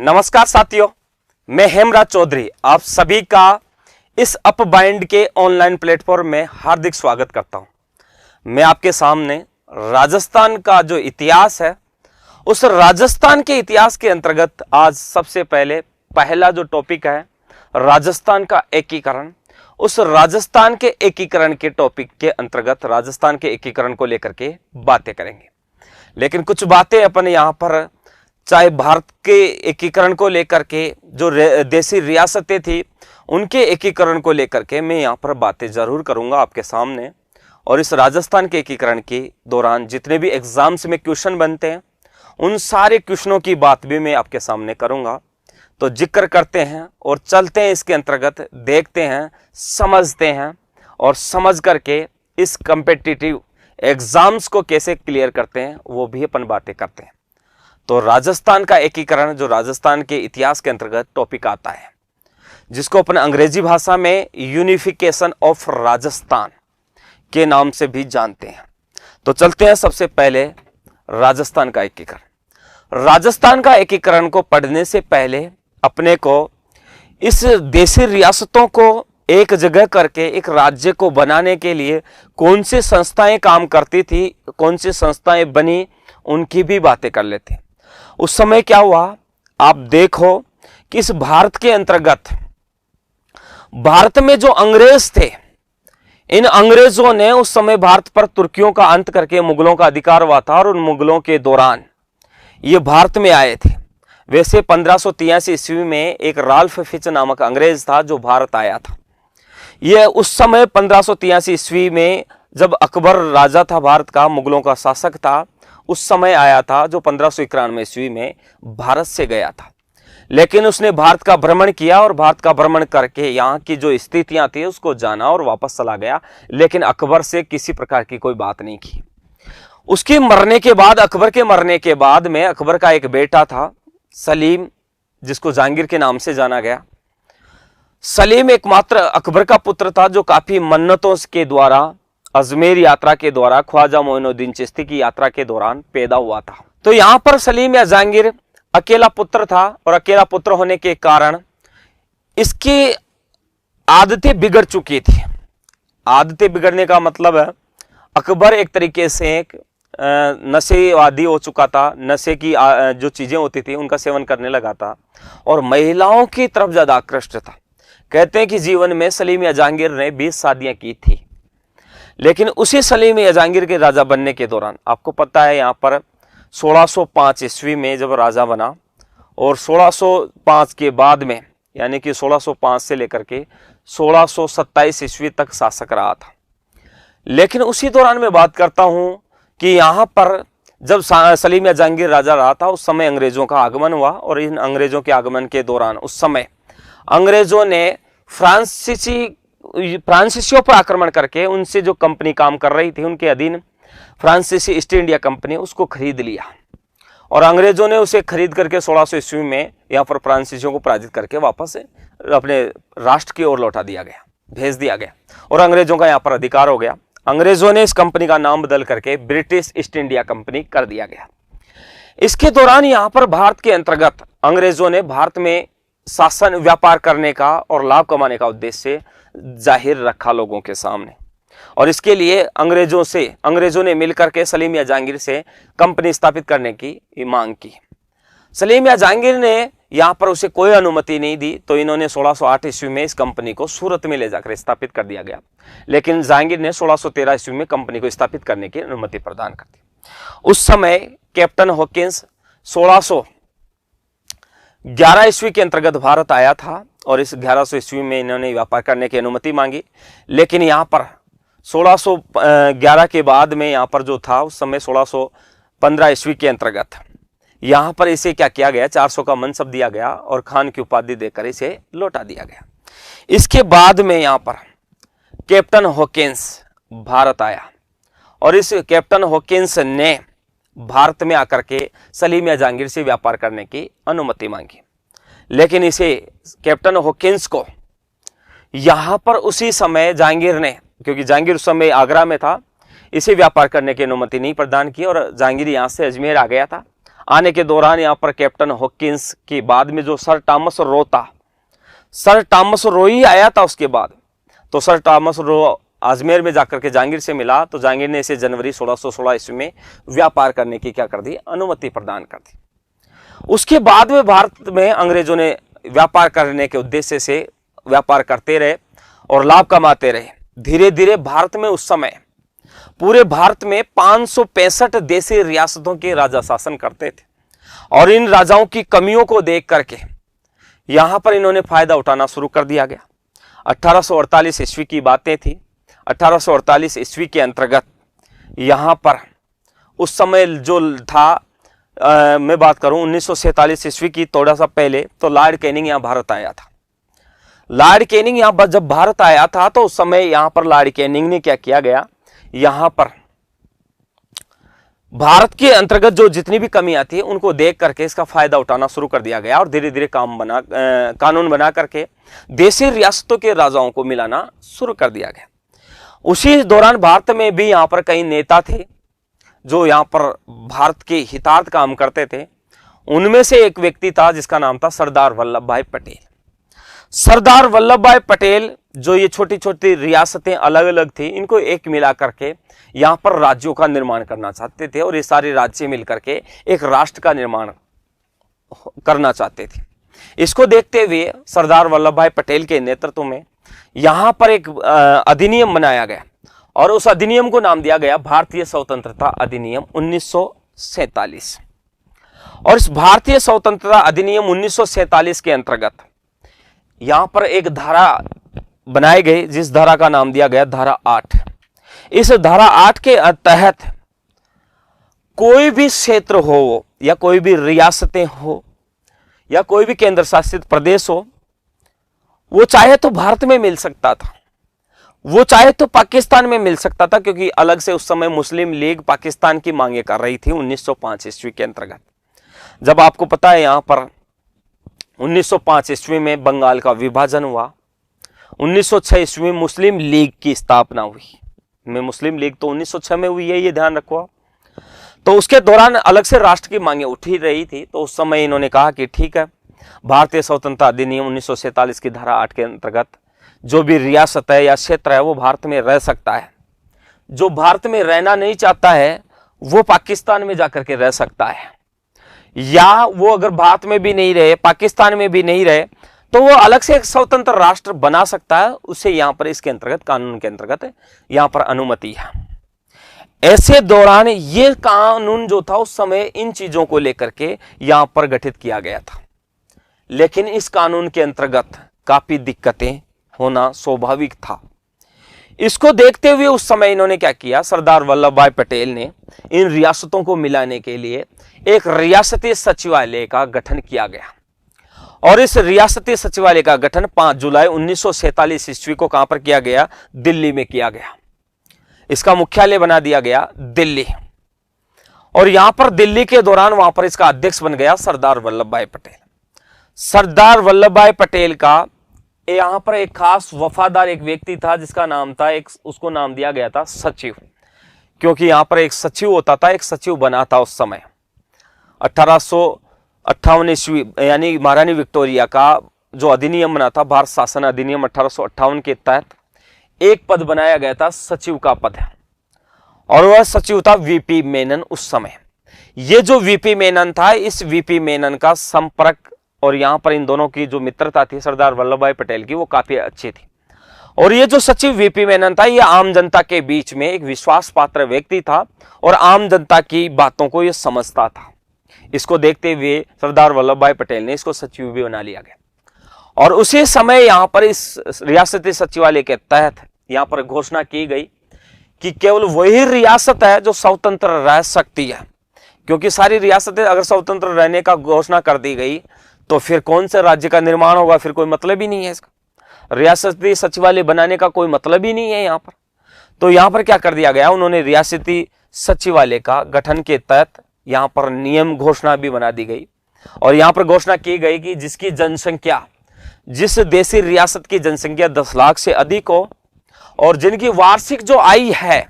नमस्कार साथियों, मैं हेमराज चौधरी आप सभी का इस अपबाइंड के ऑनलाइन प्लेटफॉर्म में हार्दिक स्वागत करता हूं। मैं आपके सामने राजस्थान का जो इतिहास है, उस राजस्थान के इतिहास के अंतर्गत आज सबसे पहला जो टॉपिक है राजस्थान का एकीकरण, उस राजस्थान के एकीकरण के टॉपिक के अंतर्गत राजस्थान के एकीकरण को लेकर के बातें करेंगे। लेकिन कुछ बातें अपन यहां पर चाहे भारत के एकीकरण को लेकर के जो देशी रियासतें थी उनके एकीकरण को लेकर के मैं यहाँ पर बातें जरूर करूंगा आपके सामने। और इस राजस्थान के एकीकरण के दौरान जितने भी एग्जाम्स में क्वेश्चन बनते हैं उन सारे क्वेश्चनों की बात भी मैं आपके सामने करूंगा। तो जिक्र करते हैं और चलते हैं, इसके अंतर्गत देखते हैं, समझते हैं और समझ करके इस कम्पिटिटिव एग्जाम्स को कैसे क्लियर करते हैं वो भी अपन बातें करते हैं। तो राजस्थान का एकीकरण जो राजस्थान के इतिहास के अंतर्गत टॉपिक आता है, जिसको अपन अंग्रेजी भाषा में यूनिफिकेशन ऑफ राजस्थान के नाम से भी जानते हैं। तो चलते हैं सबसे पहले राजस्थान का एकीकरण। राजस्थान का एकीकरण को पढ़ने से पहले अपने को इस देशी रियासतों को एक जगह करके एक राज्य को बनाने के लिए कौन सी संस्थाएं काम करती थी, कौन सी संस्थाएं बनी, उनकी भी बातें कर लेते हैं। उस समय क्या हुआ, आप देखो कि इस भारत के अंतर्गत भारत में जो अंग्रेज थे, इन अंग्रेजों ने उस समय भारत पर तुर्कियों का अंत करके मुगलों का अधिकार हुआ था और उन मुगलों के दौरान ये भारत में आए थे। वैसे 1583 ईस्वी में एक राल्फ फिच नामक अंग्रेज था जो भारत आया था। यह उस समय 1583 ईस्वी में जब अकबर राजा था भारत का, मुगलों का शासक था, उस समय आया था, जो 1591 ईस्वी में भारत से गया था। लेकिन उसने भारत का भ्रमण किया और भारत का भ्रमण करके यहाँ की जो स्थितियां थी उसको जाना और वापस चला गया, लेकिन अकबर से किसी प्रकार की कोई बात नहीं की। उसके मरने के बाद, अकबर के मरने के बाद में अकबर का एक बेटा था सलीम, जिसको जहांगीर के नाम से जाना गया। सलीम एकमात्र अकबर का पुत्र था जो काफी मन्नतों के द्वारा अजमेर यात्रा के द्वारा ख्वाजा मोइनुद्दीन चिश्ती की यात्रा के दौरान पैदा हुआ था। तो यहां पर सलीम या जहांगीर अकेला पुत्र था और अकेला पुत्र होने के कारण इसकी आदतें बिगड़ चुकी थी। आदतें बिगड़ने का मतलब है अकबर एक तरीके से एक नशेवादी हो चुका था, नशे की जो चीजें होती थी उनका सेवन करने लगा था और महिलाओं की तरफ ज्यादा आकृष्ट था। कहते हैं कि जीवन में सलीम या जहांगीर ने 20 शादियां की थी। लेकिन उसी सलीम या जहांगीर के राजा बनने के दौरान आपको पता है यहाँ पर 1605 ईस्वी में जब राजा बना और 1605 के बाद में यानी कि 1605 से लेकर के 1627 ईस्वी तक शासक रहा था। लेकिन उसी दौरान मैं बात करता हूं कि यहाँ पर जब सलीम या जहांगीर राजा रहा था उस समय अंग्रेजों का आगमन हुआ और इन अंग्रेजों के आगमन के दौरान उस समय अंग्रेजों ने फ्रांसीसियों पर आक्रमण करके उनसे जो कंपनी काम कर रही थी उनके अधीन फ्रांसीसी ईस्ट इंडिया कंपनी उसको खरीद लिया और अंग्रेजों ने उसे खरीद करके 1600 ईस्वी में यहाँ पर फ्रांसीसियों को पराजित करके वापस अपने राष्ट्र की ओर लौटा दिया गया, भेज दिया गया और अंग्रेजों का यहाँ पर अधिकार हो गया। अंग्रेजों ने इस कंपनी का नाम बदल करके ब्रिटिश ईस्ट इंडिया कंपनी कर दिया गया। इसके दौरान यहाँ पर भारत के अंतर्गत अंग्रेजों ने भारत में शासन व्यापार करने का और लाभ कमाने का उद्देश्य जाहिर रखा लोगों के सामने और इसके लिए अंग्रेजों ने मिलकर के सलीम या जहांगीर से कंपनी स्थापित करने की मांग की। सलीम या जहांगीर ने यहां पर उसे कोई अनुमति नहीं दी, तो इन्होंने 1608 ईस्वी में इस कंपनी को सूरत में ले जाकर स्थापित कर दिया गया। लेकिन जहांगीर ने 1613 ईस्वी में कंपनी को स्थापित करने की अनुमति प्रदान कर दी। उस समय कैप्टन हॉकिंस 1611 ईस्वी के अंतर्गत भारत आया था और इस 1100 ईस्वी में इन्होंने व्यापार करने की अनुमति मांगी। लेकिन यहाँ पर 1611 के बाद में यहाँ पर जो था उस समय 1615 ईस्वी के अंतर्गत यहाँ पर इसे क्या किया गया, 400 का मनसब दिया गया और खान की उपाधि देकर इसे लौटा दिया गया। इसके बाद में यहाँ पर कैप्टन हॉकिंस भारत आया और इस कैप्टन हॉकिंस ने भारत में आकर के सलीम या जहांगीर से व्यापार करने की अनुमति मांगी। लेकिन इसे कैप्टन हॉकिंस को यहां पर उसी समय जहांगीर ने, क्योंकि जहांगीर उस समय आगरा में था, इसे व्यापार करने की अनुमति नहीं प्रदान की और जहांगीर यहां से अजमेर आ गया था। आने के दौरान यहाँ पर कैप्टन हॉकिंस के बाद में जो सर टॉमस रो था, सर टॉमस रो ही आया था उसके बाद। तो सर टॉमस रो अजमेर में जाकर के जहांगीर से मिला, तो जहांगीर ने इसे जनवरी 1616 ईस्वी में व्यापार करने की क्या कर दी, अनुमति प्रदान कर दी। उसके बाद में भारत में अंग्रेजों ने व्यापार करने के उद्देश्य से व्यापार करते रहे और लाभ कमाते रहे। धीरे धीरे भारत में उस समय पूरे भारत में 565 देशी रियासतों के राजा शासन करते थे और इन राजाओं की कमियों को देख करके यहां पर इन्होंने फायदा उठाना शुरू कर दिया गया। 1848 ईस्वी की बातें थी। 1848 ईस्वी के अंतर्गत यहां पर उस समय जो था मैं बात करूं 1947 ईस्वी की, थोड़ा सा पहले, तो लॉर्ड कैनिंग यहां भारत आया था। लॉर्ड कैनिंग यहां जब भारत आया था तो उस समय यहां पर लॉर्ड कैनिंग ने क्या किया गया, यहां पर भारत के अंतर्गत जो जितनी भी कमियां थी उनको देख करके इसका फायदा उठाना शुरू कर दिया गया और धीरे धीरे कानून बना करके देशी रियासतों के राजाओं को मिलाना शुरू कर दिया गया। उसी दौरान भारत में भी यहां पर कई नेता थे जो यहां पर भारत के हितार्थ काम करते थे। उनमें से एक व्यक्ति था जिसका नाम था सरदार वल्लभ भाई पटेल। सरदार वल्लभ भाई पटेल जो ये छोटी छोटी रियासतें अलग अलग थी, इनको एक मिला करके यहां पर राज्यों का निर्माण करना चाहते थे और ये सारे राज्य मिलकर के एक राष्ट्र का निर्माण करना चाहते थे। इसको देखते हुए सरदार वल्लभ भाई पटेल के नेतृत्व में यहां पर एक अधिनियम बनाया गया और उस अधिनियम को नाम दिया गया भारतीय स्वतंत्रता अधिनियम 1947। और इस भारतीय स्वतंत्रता अधिनियम 1947 के अंतर्गत यहां पर एक धारा बनाई गई जिस धारा का नाम दिया गया धारा 8। इस धारा 8 के तहत कोई भी क्षेत्र हो या कोई भी रियासतें हो या कोई भी केंद्र शासित प्रदेश हो, वो चाहे तो भारत में मिल सकता था, वो चाहे तो पाकिस्तान में मिल सकता था, क्योंकि अलग से उस समय मुस्लिम लीग पाकिस्तान की मांगे कर रही थी 1905 ईस्वी के अंतर्गत। जब आपको पता है यहां पर 1905 ईस्वी में बंगाल का विभाजन हुआ, 1906 ईस्वी में मुस्लिम लीग की स्थापना हुई। में मुस्लिम लीग तो 1906 में हुई है, ये ध्यान रखो। तो उसके दौरान अलग से राष्ट्र की मांगे उठ ही रही थी, तो उस समय इन्होंने कहा कि ठीक है, भारतीय स्वतंत्रता अधिनियम 1947 की धारा 8 के अंतर्गत जो भी रियासत है या क्षेत्र है वो भारत में रह सकता है। जो भारत में रहना नहीं चाहता है वो पाकिस्तान में जाकर के रह सकता है, या वो अगर भारत में भी नहीं रहे, पाकिस्तान में भी नहीं रहे, तो वो अलग से एक स्वतंत्र राष्ट्र बना सकता है। उसे यहां पर इसके अंतर्गत कानून के अंतर्गत यहां पर अनुमति है। ऐसे दौरान ये कानून जो था उस समय इन चीजों को लेकर के यहां पर गठित किया गया था, लेकिन इस कानून के अंतर्गत काफी दिक्कतें होना स्वाभाविक था। इसको देखते हुए उस समय इन्होंने क्या किया, सरदार वल्लभ भाई पटेल ने इन रियासतों को मिलाने के लिए एक रियासती सचिवालय का गठन किया गया और इस रियासती सचिवालय का गठन 5 जुलाई 1947 ईस्वी को कहां पर किया गया, दिल्ली में किया गया। इसका मुख्यालय बना दिया गया दिल्ली, और यहां पर दिल्ली के दौरान वहां पर इसका अध्यक्ष बन गया सरदार वल्लभ भाई पटेल। सरदार वल्लभ भाई पटेल का यहां पर एक खास वफादार एक व्यक्ति था जिसका नाम था, उसको नाम दिया गया था सचिव, क्योंकि यहां पर एक सचिव होता था, एक सचिव बना था उस समय। 1858 ईस्वी यानी महारानी विक्टोरिया का जो अधिनियम बना था, भारत शासन अधिनियम 1858 के तहत एक पद बनाया गया था, सचिव का पद है, और वह सचिव था वीपी मेनन। उस समय ये जो वीपी मेनन था, इस वीपी मेनन का संपर्क और यहां पर इन दोनों की जो मित्रता थी सरदार वल्लभ भाई पटेल की, वो काफी अच्छी थी। और ये जो सचिव वीपी मेनन था, ये आम जनता के बीच में एक विश्वास पात्र व्यक्ति था और आम जनता की बातों को ये समझता था। इसको देखते हुए सरदार वल्लभ भाई पटेल ने इसको सचिव भी बना लिया गया। और उसी समय यहां पर इस रियासती सचिवालय के तहत यहां पर घोषणा की गई कि केवल वही रियासत है जो स्वतंत्र रह सकती है, क्योंकि सारी रियासतें अगर स्वतंत्र रहने का घोषणा कर दी गई तो फिर कौन से राज्य का निर्माण होगा, फिर कोई मतलब ही नहीं है इसका। रियासती सचिवालय बनाने का कोई मतलब ही नहीं है यहां पर। तो यहां पर क्या कर दिया गया, उन्होंने रियासती सचिवालय का गठन के तहत यहां पर नियम घोषणा भी बना दी गई और यहां पर घोषणा की गई कि जिसकी जनसंख्या, जिस देशी रियासत की जनसंख्या 10 लाख से अधिक हो और जिनकी वार्षिक जो आय है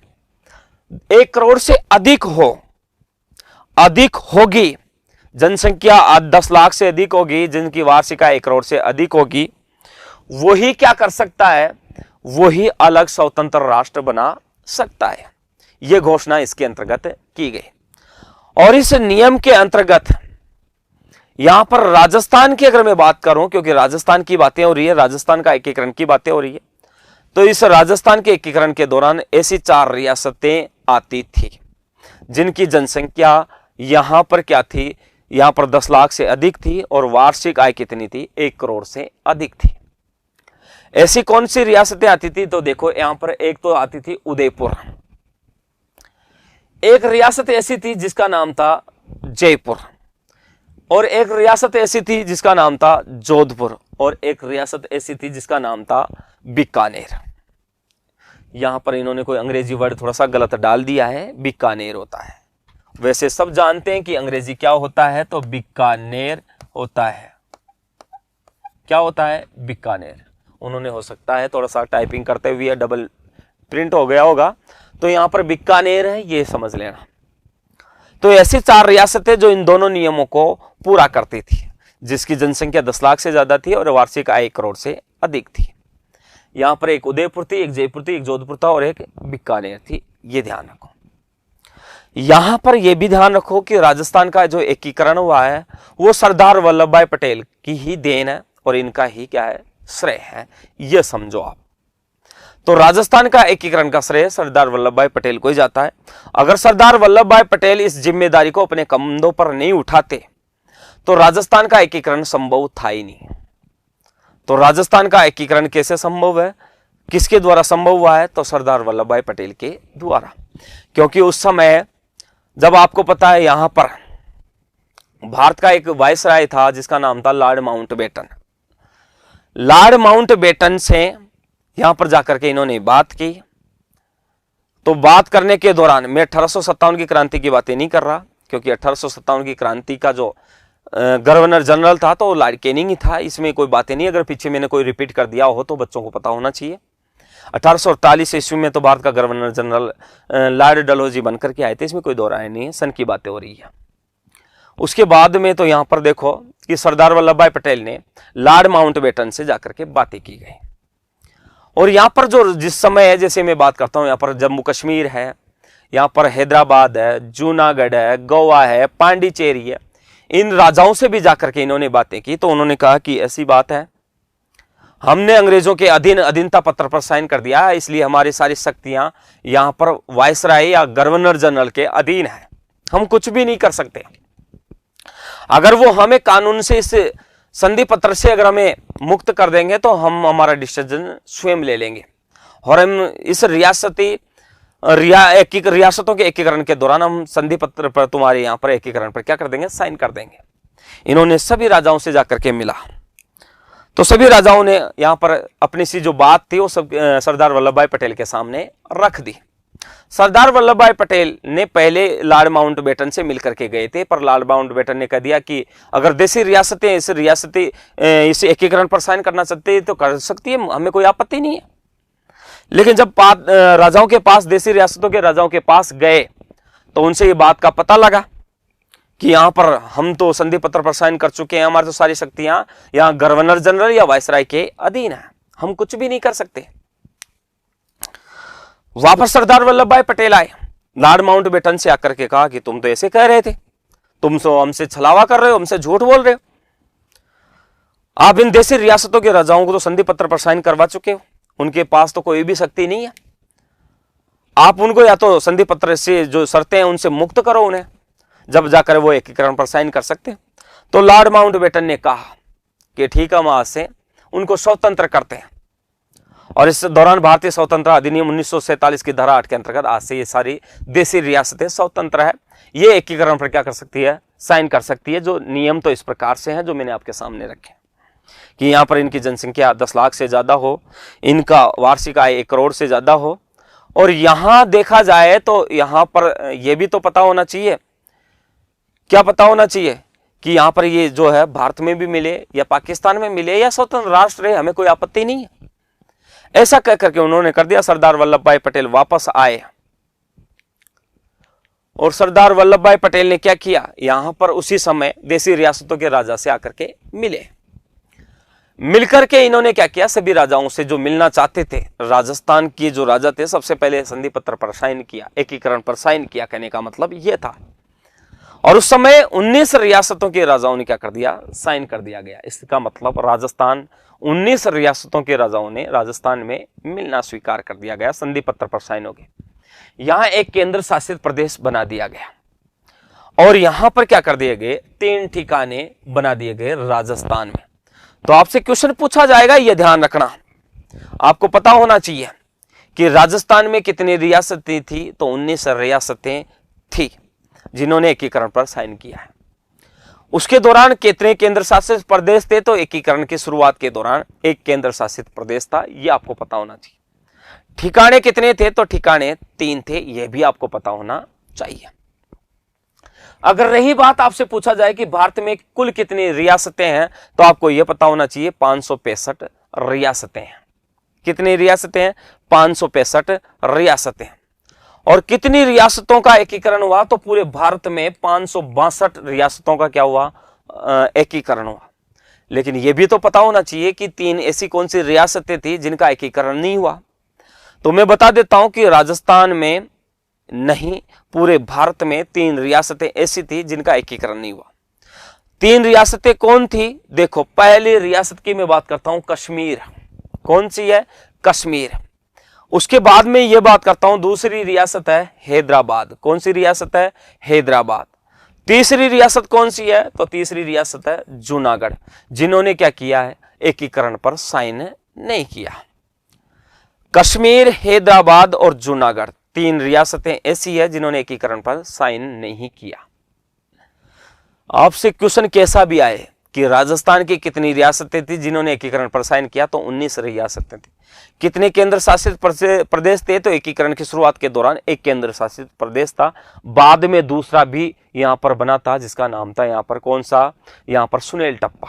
1 करोड़ से अधिक होगी, जनसंख्या 10 लाख से अधिक होगी, जिनकी वार्षिक आय 1 करोड़ से अधिक होगी, वही क्या कर सकता है, वही अलग स्वतंत्र राष्ट्र बना सकता है। यह घोषणा इसके अंतर्गत की गई। और इस नियम के अंतर्गत यहां पर राजस्थान की अगर मैं बात करूं, क्योंकि राजस्थान की बातें हो रही है, राजस्थान का एकीकरण की बातें हो रही है, तो इस राजस्थान के एकीकरण के दौरान ऐसी 4 रियासतें आती थी जिनकी जनसंख्या यहां पर क्या थी, यहां पर 10 लाख से अधिक थी और वार्षिक आय कितनी थी, 1 करोड़ से अधिक थी। ऐसी कौन सी रियासतें आती थी, तो देखो यहां पर एक तो आती थी उदयपुर, एक रियासत ऐसी थी जिसका नाम था जयपुर, और एक रियासत ऐसी थी जिसका नाम था जोधपुर, और एक रियासत ऐसी थी जिसका नाम था बीकानेर। यहां पर इन्होंने कोई अंग्रेजी वर्ड थोड़ा सा गलत डाल दिया है, बीकानेर होता है। वैसे सब जानते हैं कि अंग्रेजी क्या होता है, तो बीकानेर होता है। क्या होता है, बीकानेर। उन्होंने हो सकता है थोड़ा सा टाइपिंग करते हुए डबल प्रिंट हो गया होगा, तो यहां पर बीकानेर है, ये समझ लेना। तो ऐसी 4 रियासतें जो इन दोनों नियमों को पूरा करती थी, जिसकी जनसंख्या 10 लाख से ज्यादा थी और वार्षिक आय 1 करोड़ से अधिक थी। यहां पर एक उदयपुर थी, एक जयपुर थी, एक जोधपुर था और एक बीकानेर थी। ये ध्यान रखो। यहां पर यह भी ध्यान रखो कि राजस्थान का जो एकीकरण हुआ है वो सरदार वल्लभ भाई पटेल की ही देन है और इनका ही क्या है, श्रेय है। यह समझो आप। तो राजस्थान का एकीकरण का श्रेय सरदार वल्लभ भाई पटेल को ही जाता है। अगर सरदार वल्लभ भाई पटेल इस जिम्मेदारी को अपने कंधों पर नहीं उठाते तो राजस्थान का एकीकरण संभव था ही नहीं। तो राजस्थान का एकीकरण कैसे संभव है, किसके द्वारा संभव हुआ है, तो सरदार वल्लभ भाई पटेल के द्वारा। क्योंकि उस समय जब आपको पता है यहां पर भारत का एक वायसराय था जिसका नाम था लॉर्ड माउंटबेटन। लॉर्ड माउंटबेटन से यहां पर जाकर के इन्होंने बात की। तो बात करने के दौरान मैं 1857 की क्रांति की बातें नहीं कर रहा, क्योंकि 1857 की क्रांति का जो गवर्नर जनरल था तो लॉर्ड कैनिंग ही था, इसमें कोई बातें नहीं। अगर पीछे मैंने कोई रिपीट कर दिया हो तो बच्चों को पता होना चाहिए। 1848 ईस्वी में तो भारत का गवर्नर जनरल लॉर्ड डलहौजी बनकर के आए थे, इसमें कोई दो राय नहीं है, सन की बातें हो रही है। उसके बाद में तो यहां पर देखो कि सरदार वल्लभ भाई पटेल ने लॉर्ड माउंटबेटन से जाकर के बातें की गई। और यहां पर जो जिस समय है, जैसे मैं बात करता हूं, यहां पर जम्मू कश्मीर है, यहां पर हैदराबाद है, जूनागढ़ है, गोवा है, पांडिचेरी है, इन राजाओं से भी जाकर के इन्होंने बातें की। तो उन्होंने कहा कि ऐसी बात है, हमने अंग्रेजों के अधीनता पत्र पर साइन कर दिया है, इसलिए हमारी सारी शक्तियां यहां पर वायसराय या गवर्नर जनरल के अधीन है, हम कुछ भी नहीं कर सकते। अगर वो हमें कानून से इस संधि पत्र से अगर हमें मुक्त कर देंगे तो हम हमारा डिसीजन स्वयं ले लेंगे और हम इस रियासतों के एकीकरण के दौरान हम संधि पत्र पर तुम्हारे यहां पर एकीकरण पर क्या कर देंगे, साइन कर देंगे। इन्होंने सभी राजाओं से जाकर के मिला। तो सभी राजाओं ने यहां पर अपनी सी जो बात थी वो सब सरदार वल्लभ भाई पटेल के सामने रख दी। सरदार वल्लभ भाई पटेल ने पहले लॉर्ड माउंटबेटन से मिलकर के गए थे, पर लॉर्ड माउंटबेटन ने कह दिया कि अगर देसी रियासतें इस एकीकरण पर साइन करना चाहते हैं तो कर सकती है, हमें कोई आपत्ति नहीं है। लेकिन जब राजाओं के पास, देसी रियासतों के राजाओं के पास गए तो उनसे ये बात का पता लगा कि यहां पर हम तो संधि पत्र पर साइन कर चुके हैं, हमारी तो सारी शक्तियां यहां गवर्नर जनरल या वायसराय के अधीन है, हम कुछ भी नहीं कर सकते। वापस सरदार वल्लभ भाई पटेल आए, लॉर्ड माउंटबेटन से आकर के कहा कि तुम तो ऐसे कह रहे थे, तुम तो हमसे छलावा कर रहे हो, हमसे झूठ बोल रहे हो, आप इन देसी रियासतों के राजाओं को तो संधि पत्र पर साइन करवा चुके हो, उनके पास तो कोई भी शक्ति नहीं है, आप उनको या तो संधि पत्र से जो शर्तें हैं उनसे मुक्त करो उन्हें, जब जाकर वो एकीकरण पर साइन कर सकते हैं। तो लॉर्ड माउंटबेटन ने कहा कि ठीक है, हम आज से उनको स्वतंत्र करते हैं। और इस दौरान भारतीय स्वतंत्रता अधिनियम 1947 की धारा 8 के अंतर्गत आज से ये सारी देसी रियासतें स्वतंत्र है, ये एकीकरण पर क्या कर सकती है, साइन कर सकती है। जो नियम तो इस प्रकार से हैं जो मैंने आपके सामने रखे कि यहां पर इनकी जनसंख्या 10 लाख से ज्यादा हो, इनका वार्षिक आय 1 करोड़ से ज्यादा हो, और यहां देखा जाए तो यहां पर यह भी तो पता होना चाहिए, क्या पता होना चाहिए कि यहां पर ये जो है भारत में भी मिले या पाकिस्तान में मिले या स्वतंत्र राष्ट्र है, हमें कोई आपत्ति नहीं है। ऐसा कह करके उन्होंने कर दिया। सरदार वल्लभ भाई पटेल वापस आए और सरदार वल्लभ भाई पटेल ने क्या किया, यहां पर उसी समय देसी रियासतों के राजा से आकर के मिले। मिलकर के इन्होंने क्या किया, सभी राजाओं से जो मिलना चाहते थे, राजस्थान के जो राजा थे, सबसे पहले संधि पत्र पर साइन किया, एकीकरण पर साइन किया। कहने का मतलब यह था। और उस समय 19 रियासतों के राजाओं ने क्या कर दिया, साइन कर दिया गया। इसका मतलब राजस्थान 19 रियासतों के राजाओं ने राजस्थान में मिलना स्वीकार कर दिया गया, संधि पत्र पर साइन हो गए। यहां एक केंद्र शासित प्रदेश बना दिया गया और यहां पर क्या कर दिए गए, 3 ठिकाने बना दिए गए राजस्थान में। तो आपसे क्वेश्चन पूछा जाएगा, यह ध्यान रखना, आपको पता होना चाहिए कि राजस्थान में कितनी रियासतें थी, तो 19 रियासतें थी जिन्होंने एकीकरण पर साइन किया है। उसके दौरान कितने केंद्र शासित प्रदेश थे, तो एकीकरण की शुरुआत के दौरान एक केंद्र शासित प्रदेश था, यह आपको पता होना चाहिए। ठिकाने कितने थे, तो ठिकाने 3 थे, यह भी आपको पता होना चाहिए। अगर रही बात, आपसे पूछा जाए कि भारत में कुल कितनी रियासतें हैं, तो आपको यह पता होना चाहिए 565 रियासतें हैं। कितनी रियासतें हैं, 565 रियासतें। और कितनी रियासतों का एकीकरण हुआ, तो पूरे भारत में 562 रियासतों का क्या हुआ, एकीकरण हुआ। लेकिन यह भी तो पता होना चाहिए कि 3 ऐसी कौन सी रियासतें थी जिनका एकीकरण नहीं हुआ। तो मैं बता देता हूं कि राजस्थान में नहीं, पूरे भारत में 3 रियासतें ऐसी थी जिनका एकीकरण नहीं हुआ। 3 रियासतें कौन थी, देखो, पहली रियासत की मैं बात करता हूं, कश्मीर। कौन सी है, कश्मीर। उसके बाद में यह बात करता हूं, दूसरी रियासत है हैदराबाद। कौन सी रियासत है, हैदराबाद। तीसरी रियासत कौन सी है, तो तीसरी रियासत है जूनागढ़, जिन्होंने क्या किया है, एकीकरण पर साइन नहीं किया। कश्मीर, हैदराबाद और जूनागढ़ 3 रियासतें ऐसी है जिन्होंने एकीकरण पर साइन नहीं किया। आपसे क्वेश्चन कैसा भी आए कि राजस्थान की कितनी रियासतें थी जिन्होंने एकीकरण पर साइन किया, तो 19 रियासतें थी। कितने केंद्र शासित प्रदेश थे, तो एकीकरण की शुरुआत के दौरान एक केंद्र शासित प्रदेश था, बाद में दूसरा भी यहां पर बना था, जिसका नाम था यहां पर कौन सा, यहां पर सुनेल टप्पा,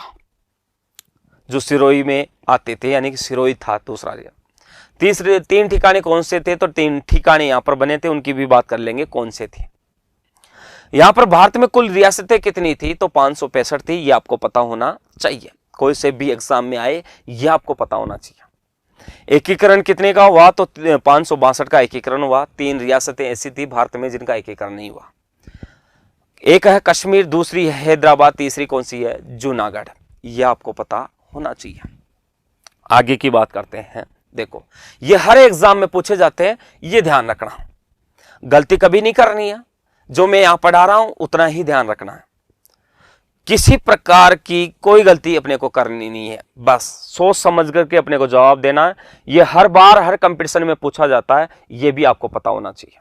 जो सिरोही में आते थे, यानी कि सिरोही था दूसरा। 3 ठिकाने कौन से थे, तो 3 ठिकाने यहां पर बने थे, उनकी भी बात कर लेंगे कौन से थे। यहां पर भारत में कुल रियासतें कितनी थी, तो 565 थी, ये आपको पता होना चाहिए। कोई से भी एग्जाम में आए, यह आपको पता होना चाहिए। एकीकरण कितने का हुआ, तो 562 का एकीकरण हुआ। 3 रियासतें ऐसी थी भारत में जिनका एकीकरण नहीं हुआ। एक है कश्मीर, दूसरी है हैदराबाद, तीसरी कौन सी है, जूनागढ़। यह आपको पता होना चाहिए। आगे की बात करते हैं। देखो, ये हर एग्जाम में पूछे जाते हैं, ये ध्यान रखना, गलती कभी नहीं करनी है। जो मैं यहां पढ़ा रहा हूं उतना ही ध्यान रखना है, किसी प्रकार की कोई गलती अपने को करनी नहीं है, बस सोच समझ करके अपने को जवाब देना है। ये हर बार हर कंपटीशन में पूछा जाता है, ये भी आपको पता होना चाहिए।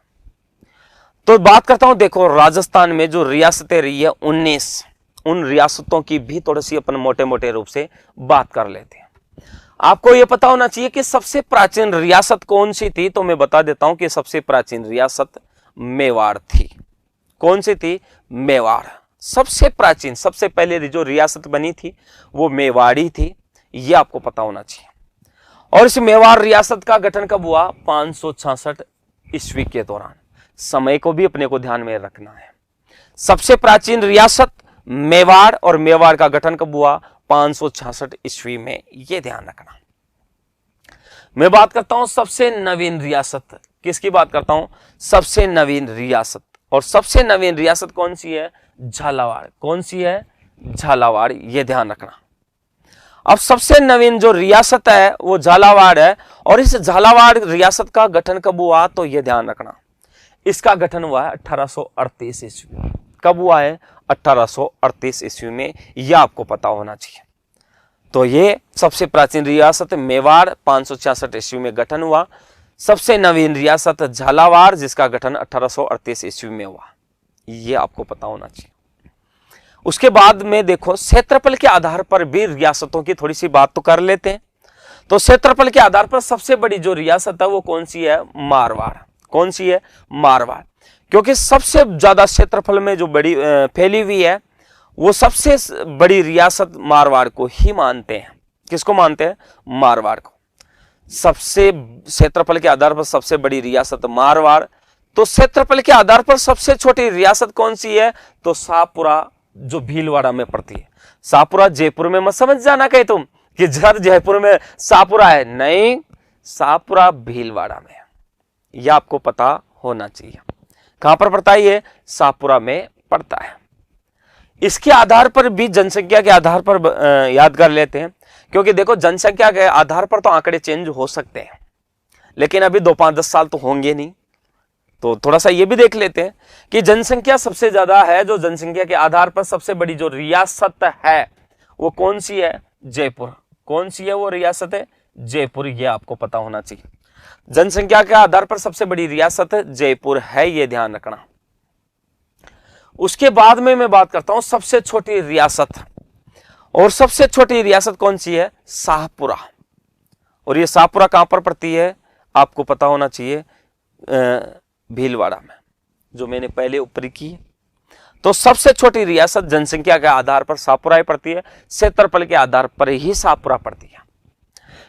तो बात करता हूं, देखो, राजस्थान में जो रियासतें रही है 19, उन रियासतों की भी थोड़ी सी अपन मोटे मोटे रूप से बात कर लेते हैं। आपको यह पता होना चाहिए कि सबसे प्राचीन रियासत कौन सी थी, तो मैं बता देता हूं कि सबसे प्राचीन रियासत मेवाड़ थी। कौन सी थी, मेवाड़। सबसे प्राचीन, सबसे पहले जो रियासत बनी थी वो मेवाड़ी थी, यह आपको पता होना चाहिए। और इस मेवाड़ रियासत का गठन कब हुआ, 566 ईस्वी के दौरान। समय को भी अपने को ध्यान में रखना है। सबसे प्राचीन रियासत मेवाड़, और मेवाड़ का गठन कब हुआ, 566 ईस्वी में, यह ध्यान रखना। मैं बात करता हूं सबसे नवीन रियासत, किसकी बात करता हूं, सबसे नवीन रियासत। और सबसे नवीन रियासत कौन सी है, झालावाड़। कौन सी है, झालावाड़, यह ध्यान रखना। अब सबसे नवीन जो रियासत है वो झालावाड़ है, और इस झालावाड़ रियासत का गठन कब हुआ, तो यह ध्यान रखना, इसका गठन हुआ है 1838 ईस्वी। कब हुआ है, 1838 ईस्वी में, यह आपको पता होना चाहिए। तो ये सबसे प्राचीन रियासत मेवाड़ 566 ईस्वी में गठन हुआ। सबसे नवीन रियासत झालावाड़, जिसका गठन 1838 ईस्वी में हुआ, यह आपको पता होना चाहिए। उसके बाद में देखो, क्षेत्रफल के आधार पर भी रियासतों की थोड़ी सी बात तो कर लेते हैं। तो क्षेत्रफल के आधार पर सबसे बड़ी जो रियासत है वो कौन सी है, मारवाड़। कौन सी है, मारवाड़। क्योंकि सबसे ज्यादा क्षेत्रफल में जो बड़ी फैली हुई है, वो सबसे बड़ी रियासत मारवाड़ को ही मानते हैं। किसको मानते हैं, मारवाड़ को। सबसे क्षेत्रफल के आधार पर सबसे बड़ी रियासत मारवाड़, तो क्षेत्रफल के आधार पर सबसे छोटी रियासत कौन सी है? तो शाहपुरा, जो भीलवाड़ा में पड़ती है। शाहपुरा जयपुर में मत समझ जाना कहीं तुम कि जर जयपुर में शाहपुरा है, नहीं, शाहपुरा भीलवाड़ा में है। यह आपको पता होना चाहिए। कहां पर पड़ता है? ये शाहपुरा में पड़ता है। इसके आधार पर भी, जनसंख्या के आधार पर याद कर लेते हैं, क्योंकि देखो जनसंख्या के आधार पर तो आंकड़े चेंज हो सकते हैं, लेकिन अभी 2, 5, 10 साल तो होंगे नहीं। तो थोड़ा सा ये भी देख लेते हैं कि जनसंख्या सबसे ज्यादा है, जो जनसंख्या के आधार पर सबसे बड़ी जो रियासत है वो कौन सी है? जयपुर। कौन सी है वो रियासत? है जयपुर। ये आपको पता होना चाहिए। जनसंख्या के आधार पर सबसे बड़ी रियासत जयपुर है, ये ध्यान रखना। उसके बाद में मैं बात करता हूं सबसे छोटी रियासत, और सबसे छोटी रियासत कौन सी है? शाहपुरा। और ये शाहपुरा कहां पर पड़ती है? आपको पता होना चाहिए, भीलवाड़ा में, जो मैंने पहले ऊपर की है। तो सबसे छोटी रियासत जनसंख्या के आधार पर शाहपुरा ही पड़ती है, क्षेत्रफल के आधार पर ही शाहपुरा पड़ती है।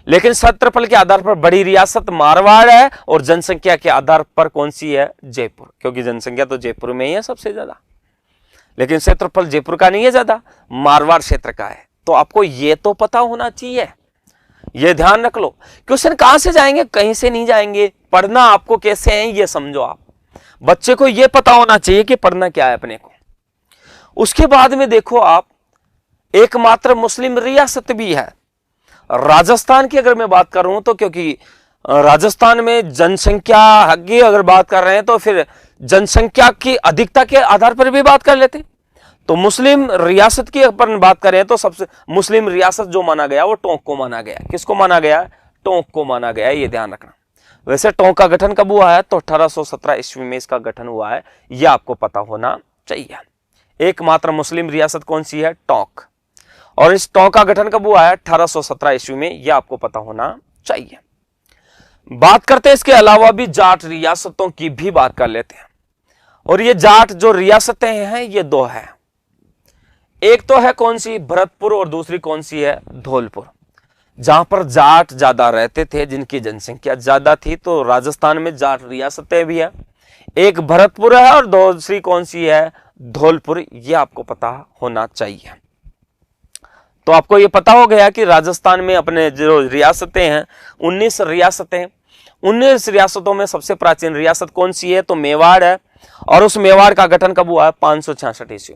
लेकिन क्षेत्रफल के आधार पर बड़ी रियासत मारवाड़ है, और जनसंख्या के आधार पर कौन सी है? जयपुर, क्योंकि जनसंख्या तो जयपुर में ही है सबसे ज्यादा, लेकिन क्षेत्रफल जयपुर का नहीं है ज्यादा, मारवाड़ क्षेत्र का है। तो आपको ये तो पता होना चाहिए, ये ध्यान रख लो। क्वेश्चन कहां से जाएंगे? कहीं से नहीं जाएंगे। पढ़ना आपको कैसे है ये समझो। आप बच्चे को ये पता होना चाहिए कि पढ़ना क्या है अपने को। उसके बाद में देखो आप, एकमात्र मुस्लिम रियासत भी है राजस्थान की। अगर मैं बात करूं तो, क्योंकि राजस्थान में जनसंख्या की अगर बात कर रहे हैं तो फिर जनसंख्या की अधिकता के आधार पर भी बात कर लेते हैं। तो मुस्लिम रियासत की अपन बात करें तो सबसे मुस्लिम रियासत जो माना गया वो टोंक को माना गया। किसको माना गया? टोंक को माना गया, ये ध्यान रखना। वैसे टोंक का गठन कब हुआ है? तो 1817 ईस्वी में इसका गठन हुआ है, यह आपको पता होना चाहिए। एकमात्र मुस्लिम रियासत कौन सी है? टोंक। और इस टोंक का गठन कब हुआ है? 1817 ईस्वी में, यह आपको पता होना चाहिए। बात करते हैं इसके अलावा भी जाट रियासतों की भी बात कर लेते हैं। और ये जाट जो रियासतें हैं ये 2 है। एक तो है कौन सी? भरतपुर, और दूसरी कौन सी है? धौलपुर। जहां पर जाट ज्यादा रहते थे, जिनकी जनसंख्या ज्यादा थी, तो राजस्थान में जाट रियासतें भी है। एक भरतपुर है और दूसरी कौन सी है? धौलपुर। ये आपको पता होना चाहिए। तो आपको ये पता हो गया कि राजस्थान में अपने जो रियासतें हैं 19 रियासतें। 19 रियासतों में सबसे प्राचीन रियासत कौन सी है? तो मेवाड़ है। और उस मेवाड़ का गठन कब हुआ है? 566 ईस्वी।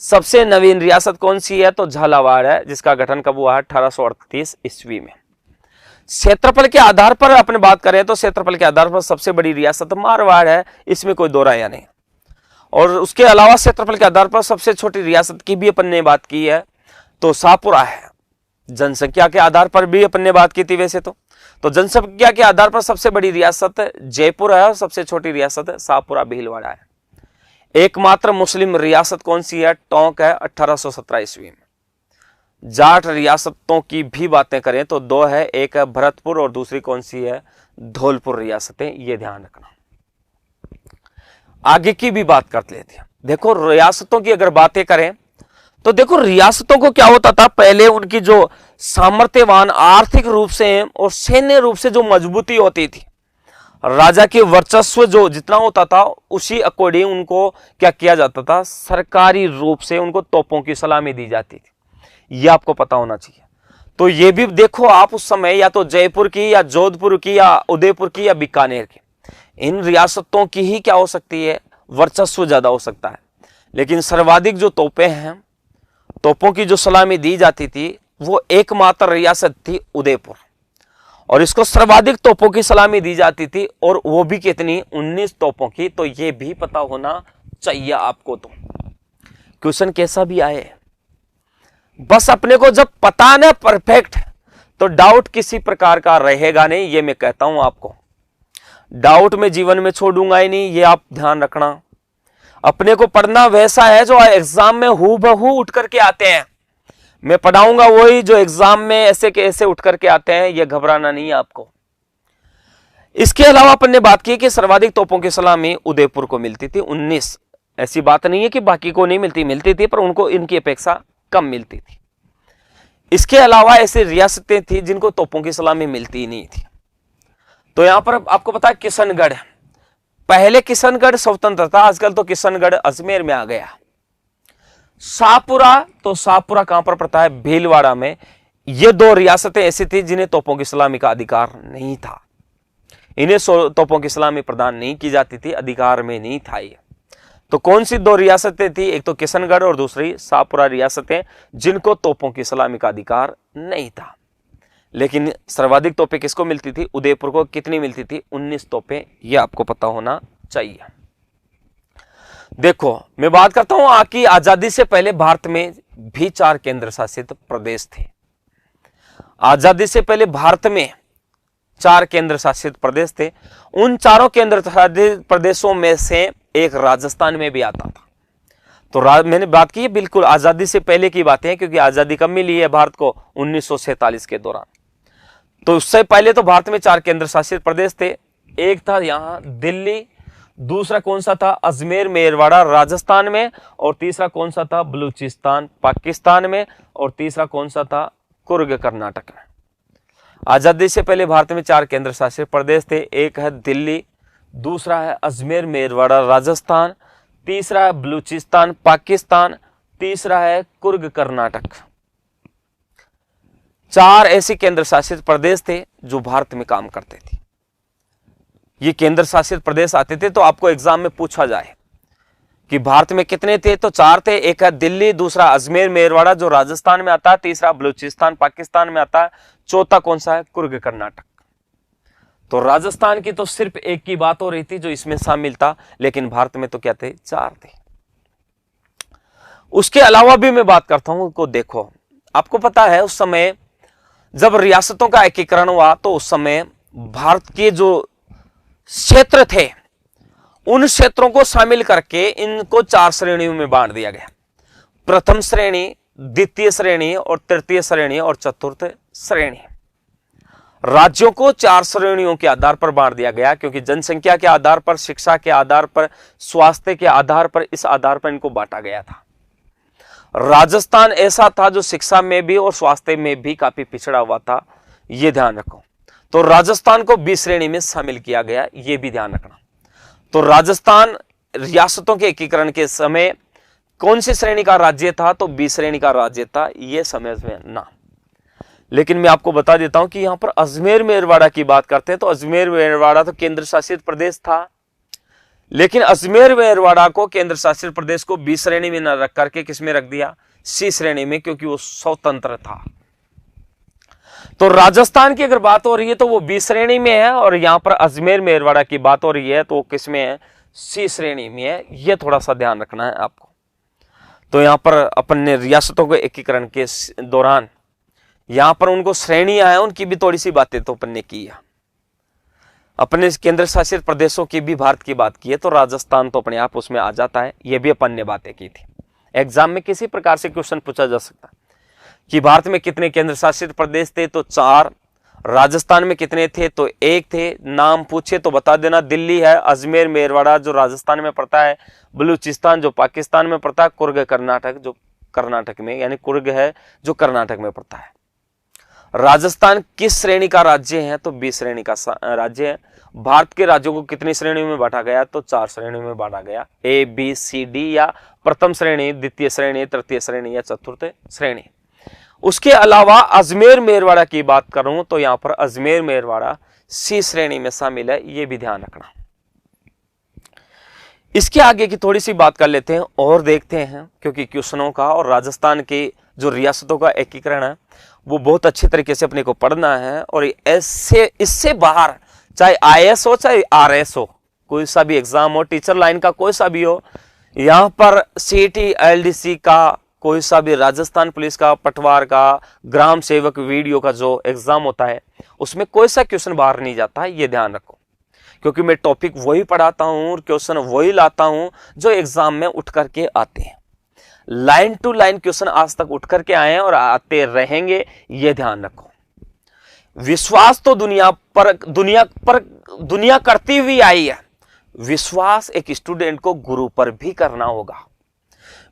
सबसे नवीन रियासत कौन सी है? तो झालावाड़ है, जिसका गठन कब हुआ है? 1838 ईस्वी में। क्षेत्रफल के आधार पर अपन बात करें तो क्षेत्रफल के आधार पर सबसे बड़ी रियासत मारवाड़ है, इसमें कोई दो राय नहीं। और उसके अलावा क्षेत्रफल के आधार पर सबसे छोटी रियासत की भी अपन ने बात की है, तो शाहपुरा है। जनसंख्या के आधार पर भी अपन ने बात की थी वैसे तो जनसंख्या के आधार पर सबसे बड़ी रियासत जयपुर है और सबसे छोटी रियासत शाहपुरा भीलवाड़ा है। एकमात्र मुस्लिम रियासत कौन सी है? टोंक है, 1817 ईस्वी में। जाट रियासतों की भी बातें करें तो 2 है, एक है भरतपुर और दूसरी कौन सी है? धौलपुर रियासतें, ये ध्यान रखना। आगे की भी बात कर लेते हैं। देखो रियासतों की अगर बातें करें तो देखो रियासतों को क्या होता था, पहले उनकी जो सामर्थ्यवान आर्थिक रूप से और सैन्य रूप से जो मजबूती होती थी, राजा के वर्चस्व जो जितना होता था उसी अकॉर्डिंग उनको क्या किया जाता था? सरकारी रूप से उनको तोपों की सलामी दी जाती थी। ये आपको पता होना चाहिए। तो ये भी देखो आप उस समय या तो जयपुर की या जोधपुर की या उदयपुर की या बीकानेर की, इन रियासतों की ही क्या हो सकती है? वर्चस्व ज्यादा हो सकता है। लेकिन सर्वाधिक जो तोपें हैं, तोपों की जो सलामी दी जाती थी, वो एकमात्र रियासत थी उदयपुर, और इसको सर्वाधिक तोपों की सलामी दी जाती थी, और वो भी कितनी? 19 तोपों की। तो ये भी पता होना चाहिए आपको। तो क्वेश्चन कैसा भी आए, बस अपने को जब पता ना परफेक्ट, तो डाउट किसी प्रकार का रहेगा नहीं। ये मैं कहता हूं आपको, डाउट में जीवन में छोड़ूंगा ही नहीं, ये आप ध्यान रखना। अपने को पढ़ना वैसा है जो एग्जाम में हूबहू उठ करके आते हैं। मैं पढ़ाऊंगा वही जो एग्जाम में ऐसे के ऐसे उठ करके आते हैं, ये घबराना नहीं है आपको। इसके अलावा अपन ने बात की कि सर्वाधिक तोपों की सलामी उदयपुर को मिलती थी, 19। ऐसी बात नहीं है कि बाकी को नहीं मिलती थी, पर उनको इनकी अपेक्षा कम मिलती थी। इसके अलावा ऐसी रियासतें थी जिनको तोपों की सलामी मिलती ही नहीं थी। तो यहां पर आपको पता है किशनगढ़ पहले किशनगढ़ स्वतंत्र था, आजकल तो किशनगढ़ अजमेर में आ गया। शाहपुरा, तो शाहपुरा कहां पर पड़ता है? भीलवाड़ा में। ये दो रियासतें ऐसी थी जिन्हें तोपों की सलामी का अधिकार नहीं था, इन्हें तोपों की सलामी प्रदान नहीं की जाती थी, अधिकार में नहीं था ये। तो कौन सी दो रियासतें थी? एक तो किशनगढ़ और दूसरी शाहपुरा रियासतें, जिनको तोपों की सलामी का अधिकार नहीं था। लेकिन सर्वाधिक तोपें किसको मिलती थी? उदयपुर को। कितनी मिलती थी? 19 तोपें। यह आपको पता होना चाहिए। देखो, मैं बात करता हूं आपकी आजादी से पहले भारत में भी 4 केंद्र शासित प्रदेश थे। आजादी से पहले भारत में 4 केंद्र शासित प्रदेश थे। उन चारों केंद्र शासित प्रदेशों में से एक राजस्थान में भी आता था। तो मैंने बात की है बिल्कुल आजादी से पहले की बातें हैं, क्योंकि आजादी कब मिली है भारत को? 1947 के दौरान। तो उससे पहले तो भारत में 4 केंद्र शासित प्रदेश थे। एक था यहां दिल्ली, दूसरा कौन सा था? अजमेर मेरवाड़ा राजस्थान में, और तीसरा कौन सा था? बलूचिस्तान पाकिस्तान में, और तीसरा कौन सा था? कुर्ग कर्नाटक में। आजादी से पहले भारत में 4 केंद्र शासित प्रदेश थे। एक है दिल्ली, दूसरा है अजमेर मेरवाड़ा राजस्थान, तीसरा है बलूचिस्तान पाकिस्तान, तीसरा है कुर्ग कर्नाटक। 4 ऐसे केंद्र शासित प्रदेश थे जो भारत में काम करते थे। ये केंद्र शासित प्रदेश आते थे तो आपको एग्जाम में पूछा जाए कि भारत में कितने थे, तो 4 थे। एक है दिल्ली, दूसरा अजमेर मेरवाड़ा जो राजस्थान में आता है, तीसरा बलूचिस्तान पाकिस्तान में आता है, चौथा कौन सा है? कुर्ग कर्नाटक। तो राजस्थान की तो सिर्फ एक की बात हो रही थी जो इसमें शामिल था, लेकिन भारत में तो क्या थे? 4 थे। उसके अलावा भी मैं बात करता हूं को देखो, आपको पता है उस समय जब रियासतों का एकीकरण हुआ तो उस समय भारत के जो क्षेत्र थे उन क्षेत्रों को शामिल करके इनको 4 श्रेणियों में बांट दिया गया। प्रथम श्रेणी, द्वितीय श्रेणी और तृतीय श्रेणी और चतुर्थ श्रेणी। राज्यों को 4 श्रेणियों के आधार पर बांट दिया गया, क्योंकि जनसंख्या के आधार पर, शिक्षा के आधार पर, स्वास्थ्य के आधार पर, इस आधार पर इनको बांटा गया था। राजस्थान ऐसा था जो शिक्षा में भी और स्वास्थ्य में भी काफी पिछड़ा हुआ था, यह ध्यान रखो। तो राजस्थान को 20 श्रेणी में शामिल किया गया, यह भी ध्यान रखना। तो राजस्थान रियासतों के एकीकरण के समय कौन सी श्रेणी का राज्य था? तो 20 श्रेणी का राज्य था, यह समझ में ना। लेकिन मैं आपको बता देता हूं कि यहां पर अजमेर मेरवाड़ा की बात करते हैं तो अजमेर मेरवाड़ा तो केंद्र शासित प्रदेश था, लेकिन अजमेर मेरवाड़ा को केंद्र शासित प्रदेश को 20 श्रेणी में न रख करके किस में रख दिया? सी श्रेणी में, क्योंकि वो स्वतंत्र था। तो राजस्थान की अगर बात हो रही है तो वो 20 श्रेणी में है, और यहां पर अजमेर मेरवाड़ा की बात हो रही है तो वो किस में है? सी श्रेणी में है। यह थोड़ा सा ध्यान रखना है आपको। तो यहां पर अपन ने रियासतों के एकीकरण के दौरान यहां पर उनको श्रेणियां हैं, उनकी भी थोड़ी सी बातें तो अपन ने की है। अपने केंद्र शासित प्रदेशों की भी भारत की बात की है तो राजस्थान तो अपने आप उसमें आ जाता है, यह भी अपन ने बातें की थी। एग्जाम में किसी प्रकार से क्वेश्चन पूछा जा सकता है कि भारत में कितने केंद्र शासित प्रदेश थे, तो 4। राजस्थान में कितने थे? तो 1 थे। नाम पूछे तो बता देना, दिल्ली है, अजमेर मेरवाड़ा जो राजस्थान में पड़ता है, बलूचिस्तान जो पाकिस्तान में पड़ता है, कुर्ग कर्नाटक जो कर्नाटक में, यानी कुर्ग है जो कर्नाटक में पड़ता है। राजस्थान किस श्रेणी का राज्य है? तो 20 श्रेणी का राज्य है। भारत के राज्यों को कितनी श्रेणियों में बांटा गया? तो 4 श्रेणियों में बांटा गया, A, B, C, D, या प्रथम श्रेणी, द्वितीय श्रेणी, तृतीय श्रेणी या चतुर्थ श्रेणी। उसके अलावा अजमेर मेरवाड़ा की बात करूं तो यहां पर अजमेर मेरवाड़ा सी श्रेणी में शामिल है, यह भी ध्यान रखना। इसके आगे की थोड़ी सी बात कर लेते हैं और देखते हैं, क्योंकि क्वेश्चनों का और राजस्थान के जो रियासतों का एकीकरण है वो बहुत अच्छे तरीके से अपने को पढ़ना है। और ऐसे इससे बाहर चाहे IAS हो चाहे RS हो, कोई सा भी एग्जाम हो, टीचर लाइन का कोई सा भी हो, यहां पर CET LDC का, कोई सा भी राजस्थान पुलिस का, पटवार का, ग्राम सेवक वीडियो का जो एग्जाम होता है उसमें कोई सा क्वेश्चन बाहर नहीं जाता है, ये ध्यान रखो। क्योंकि मैं टॉपिक वही पढ़ाता हूं और क्वेश्चन वही लाता हूं जो एग्जाम में उठ करके आते हैं। लाइन टू लाइन क्वेश्चन आज तक उठ करके आए हैं और आते रहेंगे, ये ध्यान रखो। विश्वास तो दुनिया करती हुई आई है, विश्वास एक स्टूडेंट को गुरु पर भी करना होगा।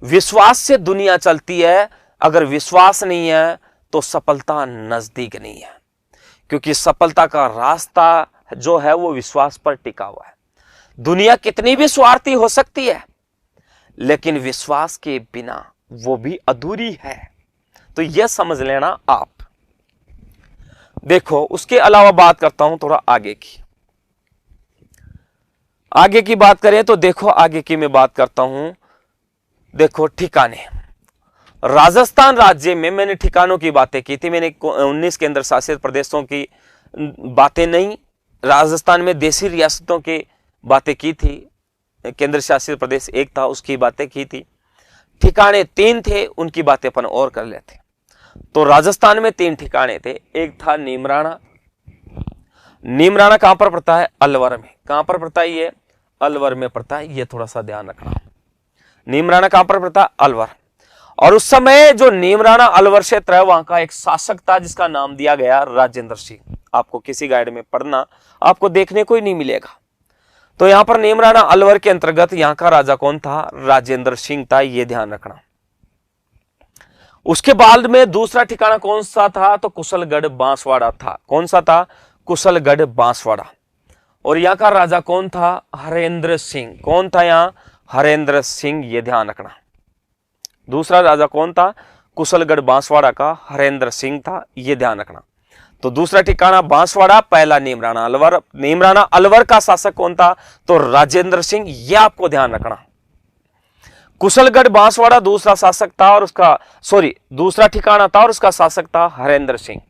विश्वास से दुनिया चलती है, अगर विश्वास नहीं है तो सफलता नजदीक नहीं है, क्योंकि सफलता का रास्ता जो है वो विश्वास पर टिका हुआ है। दुनिया कितनी भी स्वार्थी हो सकती है, लेकिन विश्वास के बिना वो भी अधूरी है। तो यह समझ लेना आप। देखो, उसके अलावा बात करता हूं थोड़ा आगे की बात करें तो देखो, आगे की मैं बात करता हूं। देखो, ठिकाने। राजस्थान राज्य में मैंने ठिकानों की बातें की थी, मैंने 19 केंद्र शासित प्रदेशों की बातें नहीं, राजस्थान में देशी रियासतों की बातें की थी। केंद्र शासित प्रदेश एक था, उसकी बातें की थी। ठिकाने 3 थे, उनकी बातें अपन और कर लेते। तो राजस्थान में 3 ठिकाने थे। एक था नीमराणा। नीमराणा कहां पर पड़ता है? अलवर में। कहां पर पड़ता है ये? अलवर में पड़ता है। ये थोड़ा सा ध्यान रखना। नीमराणा कहां पर पड़ता है? अलवर। और उस समय जो नीमराणा अलवर क्षेत्र है, वहां का एक शासक था जिसका नाम दिया गया राजेंद्र सिंह। आपको किसी गाइड में पढ़ना, आपको देखने को ही नहीं मिलेगा। तो यहां पर नीमराणा अलवर के अंतर्गत यहां का राजा कौन था? राजेंद्र सिंह था, यह ध्यान रखना। उसके बाद में दूसरा ठिकाना कौन सा था? तो कुशलगढ़ बांसवाड़ा था। कौन सा था? कुशलगढ़ बांसवाड़ा। और यहां का राजा कौन था? हरेंद्र सिंह। कौन था यहां? हरेंद्र सिंह, यह ध्यान रखना। दूसरा राजा कौन था? कुशलगढ़ बांसवाड़ा का हरेंद्र सिंह था, यह ध्यान रखना। तो दूसरा ठिकाना बांसवाड़ा, पहला नीमराणा अलवर। नीमराणा अलवर का शासक कौन था? तो राजेंद्र सिंह, यह आपको ध्यान रखना। कुशलगढ़ बांसवाड़ा दूसरा शासक था और दूसरा ठिकाना था और उसका शासक था हरेंद्र सिंह।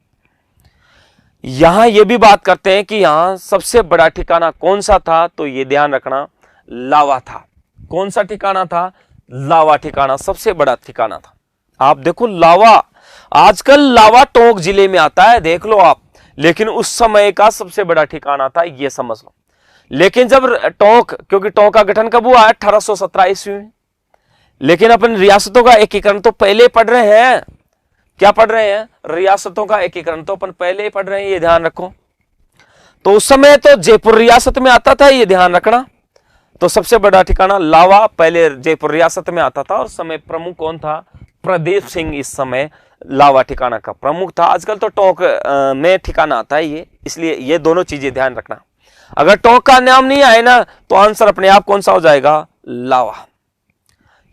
यहां यह भी बात करते हैं कि यहां सबसे बड़ा ठिकाना कौन सा था? तो यह ध्यान रखना, लावा था। कौन सा ठिकाना था? लावा ठिकाना सबसे बड़ा ठिकाना था। आप देखो, लावा आजकल लावा टोंक जिले में आता है, देख लो आप, लेकिन उस समय का सबसे बड़ा ठिकाना था, यह समझ लो। लेकिन जब टोंक, क्योंकि टोंक का गठन कब हुआ? 1817 ईस्वी में। लेकिन अपन रियासतों का एकीकरण तो पहले पढ़ रहे हैं। क्या पढ़ रहे हैं? रियासतों का एकीकरण तो अपन पहले ही पढ़ रहे हैं, ये ध्यान रखो। तो उस समय तो जयपुर रियासत में आता था, ये ध्यान रखना। तो सबसे बड़ा ठिकाना लावा पहले जयपुर रियासत में आता था और समय प्रमुख कौन था? प्रदीप सिंह इस समय लावा ठिकाना का प्रमुख था। आजकल तो टोंक में ठिकाना आता है ये, इसलिए ये दोनों चीजें ध्यान रखना। अगर टोंक का नाम नहीं आए ना, तो आंसर अपने आप कौन सा हो जाएगा? लावा।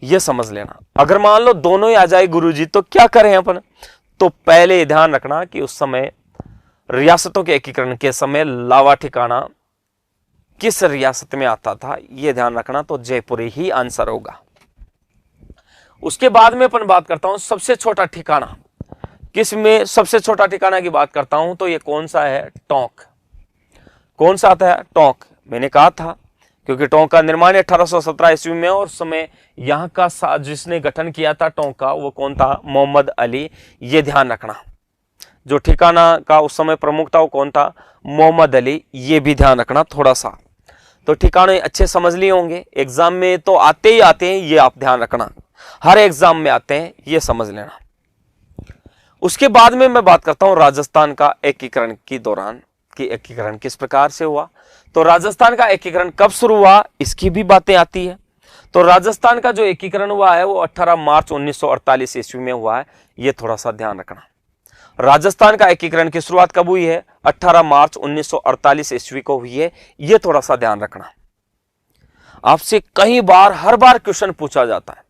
ये समझ लेना। अगर मान लो दोनों ही आ जाए गुरुजी, तो क्या करें अपन? तो पहले ध्यान रखना कि उस समय रियासतों के एकीकरण के समय लावा ठिकाना किस रियासत में आता था, यह ध्यान रखना। तो जयपुर ही आंसर होगा। उसके बाद में अपन बात करता हूं सबसे छोटा ठिकाना। किस में सबसे छोटा ठिकाना की बात करता हूं, तो यह कौन सा है? टोंक। कौन सा आता है? टोंक। मैंने कहा था, क्योंकि टोंक का निर्माण 1817 ईस्वी में, और समय यहां का जिसने गठन किया था टोंक का, वो कौन था? मोहम्मद अली। ये ध्यान रखना। जो ठिकाना का उस समय प्रमुख था वो कौन था? मोहम्मद अली। ये भी ध्यान रखना थोड़ा सा। तो ठिकाने अच्छे समझ लिए होंगे, एग्जाम में तो आते ही आते हैं, ये आप ध्यान रखना, हर एग्जाम में आते हैं, ये समझ लेना। उसके बाद में मैं बात करता हूं राजस्थान का एकीकरण के दौरान कि एकीकरण किस प्रकार से हुआ। तो राजस्थान का एकीकरण कब शुरू हुआ, इसकी भी बातें आती है। तो राजस्थान का जो एकीकरण हुआ है वो 18 मार्च 1948 ईस्वी में हुआ है, ये थोड़ा सा ध्यान रखना। राजस्थान का एकीकरण की शुरुआत कब हुई है? 18 मार्च 1948 ईस्वी को हुई है, यह थोड़ा सा ध्यान रखना। आपसे कई बार, हर बार क्वेश्चन पूछा जाता है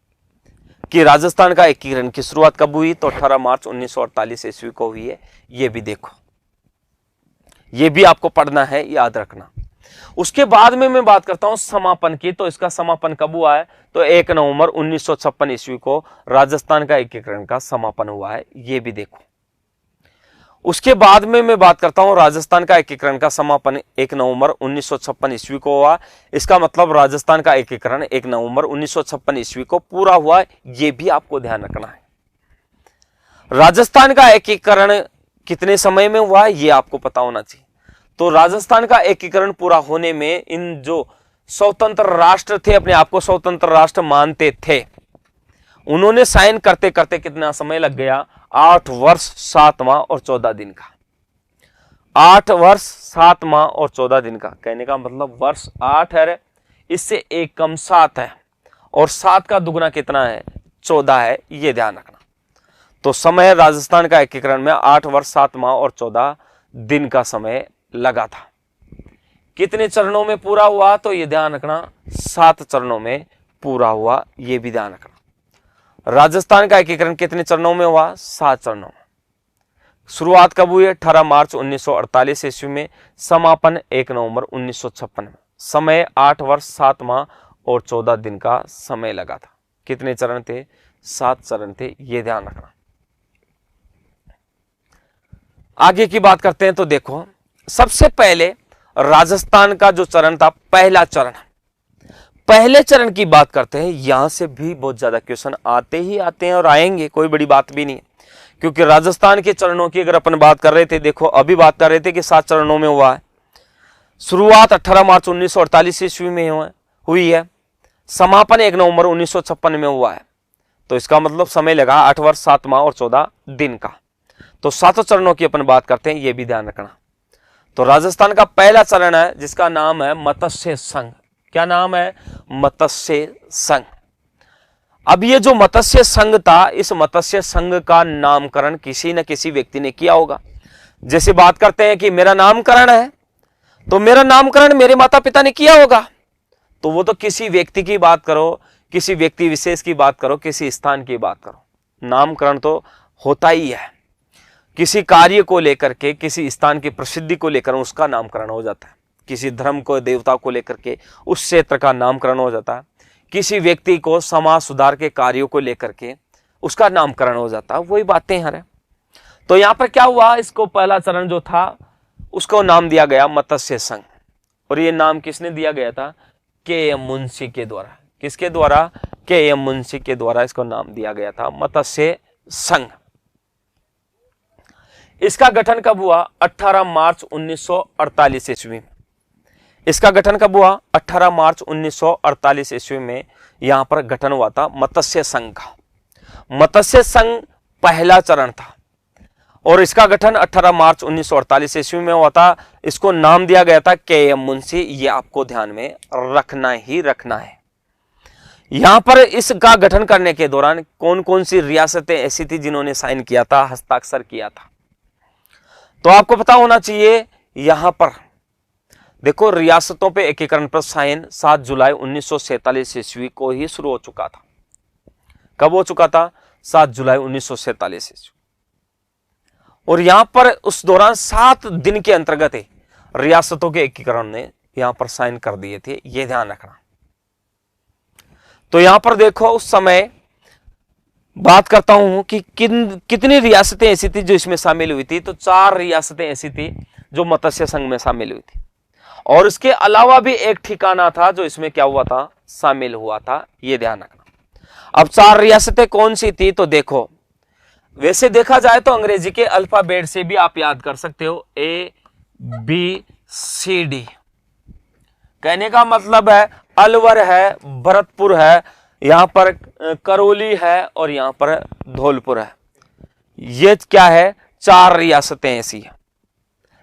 कि राजस्थान का एकीकरण की शुरुआत कब हुई? तो 18 मार्च 1948 ईस्वी को हुई है, यह भी देखो, यह भी आपको पढ़ना है, याद रखना। उसके बाद में मैं बात करता हूं समापन की। तो इसका समापन कब हुआ है? तो 1 नवंबर 1956 ईस्वी को राजस्थान का एकीकरण का समापन हुआ है, यह भी देखो। उसके बाद में मैं बात करता हूं राजस्थान का एकीकरण का समापन 1 नवंबर 1956 ईस्वी को हुआ। इसका मतलब राजस्थान का एकीकरण 1 नवंबर 1956 ईस्वी को पूरा हुआ, यह भी आपको ध्यान रखना है। राजस्थान का एकीकरण कितने समय में हुआ, यह आपको पता होना चाहिए। तो राजस्थान का एकीकरण पूरा होने में इन जो स्वतंत्र राष्ट्र थे, अपने आप को स्वतंत्र राष्ट्र मानते थे, उन्होंने साइन करते करते कितना समय लग गया? 8 वर्ष 7 माह और 14 दिन का। 8 वर्ष 7 माह और 14 दिन का, कहने का मतलब वर्ष 8 है, इससे एक कम 7 है, और 7 का दुगना कितना है? 14 है, यह ध्यान रखना। तो समय राजस्थान का एकीकरण में 8 वर्ष 7 माह और 14 दिन का समय लगा था। कितने चरणों में पूरा हुआ, तो ये ध्यान रखना 7 चरणों में पूरा हुआ, ये भी ध्यान रखना। राजस्थान का एकीकरण कितने चरणों में हुआ, 7 चरणों में। शुरुआत कब हुई, 18 मार्च 1948 ईस्वी में, समापन 1 नवंबर 1956 में। समय 8 वर्ष 7 माह और 14 दिन का समय लगा था। कितने चरण थे, 7 चरण थे, ये ध्यान रखना। आगे की बात करते हैं तो देखो, सबसे पहले राजस्थान का जो चरण था, पहला चरण, पहले चरण की बात करते हैं। यहां से भी बहुत ज्यादा क्वेश्चन आते ही आते हैं और आएंगे, कोई बड़ी बात भी नहीं है, क्योंकि राजस्थान के चरणों की अगर अपन बात कर रहे थे, देखो अभी बात कर रहे थे कि 7 चरणों में हुआ है। शुरुआत 18 मार्च 1948 ईस्वी में हुई है, समापन 1 नवंबर 1956 में हुआ है। तो इसका मतलब समय लगा 8 वर्ष 7 माह और 14 दिन का। तो 7 चरणों की अपन बात करते हैं, ये भी ध्यान रखना। तो राजस्थान का पहला चरण है जिसका नाम है मत्स्य संघ। क्या नाम है, मत्स्य संघ। अब ये जो मत्स्य संघ था, इस मत्स्य संघ का नामकरण किसी न किसी व्यक्ति ने किया होगा। जैसे बात करते हैं कि मेरा नामकरण है, तो मेरा नामकरण मेरे माता पिता ने किया होगा, तो वो तो किसी व्यक्ति की बात करो, किसी व्यक्ति विशेष की बात करो, किसी स्थान की बात करो, नामकरण तो होता ही है। किसी कार्य को लेकर के, किसी स्थान की प्रसिद्धि को लेकर उसका नामकरण हो जाता है। किसी धर्म को, देवता को लेकर के उस क्षेत्र का नामकरण हो जाता है। किसी व्यक्ति को समाज सुधार के कार्यों को लेकर के उसका नामकरण हो जाता है। वही बातें हैं। तो यहां पर क्या हुआ, इसको पहला चरण जो था उसको नाम दिया गया मत्स्य संघ। और ये नाम किसने दिया गया था, के.एम. मुंशी के द्वारा। किसके द्वारा, के.एम. मुंशी के द्वारा इसको नाम दिया गया था मत्स्य संघ। इसका गठन कब हुआ, 18 मार्च 1948 ईस्वी में। इसका गठन कब हुआ, 18 मार्च 1948 ईस्वी में यहां पर गठन हुआ था मत्स्य संघ का। मत्स्य संघ पहला चरण था और इसका गठन 18 मार्च 1948 ईस्वी में हुआ था। इसको नाम दिया गया था के.एम. मुंशी। ये आपको ध्यान में रखना ही रखना है। यहां पर इसका गठन करने के दौरान कौन कौन सी रियासतें ऐसी थी जिन्होंने साइन किया था, हस्ताक्षर किया था, तो आपको पता होना चाहिए। यहां पर देखो, रियासतों पे एकीकरण पर साइन 7 जुलाई 1947 ईस्वी को ही शुरू हो चुका था। कब हो चुका था, 7 जुलाई 1947 ईस्वी। और यहां पर उस दौरान 7 दिन के अंतर्गत रियासतों के एकीकरण ने यहां पर साइन कर दिए थे, यह ध्यान रखना। तो यहां पर देखो, उस समय बात करता हूं कि कितनी रियासतें ऐसी थी जो इसमें शामिल हुई थी। तो 4 रियासतें ऐसी थी जो मत्स्य संघ में शामिल हुई थी, और इसके अलावा भी एक ठिकाना था जो इसमें क्या हुआ था, शामिल हुआ था, यह ध्यान रखना। अब 4 रियासतें कौन सी थी, तो देखो, वैसे देखा जाए तो अंग्रेजी के अल्फाबेट से भी आप याद कर सकते हो, ABCD। कहने का मतलब है अलवर है, भरतपुर है, यहां पर करौली है और यहां पर धौलपुर है। ये क्या है, 4 रियासतें ऐसी हैं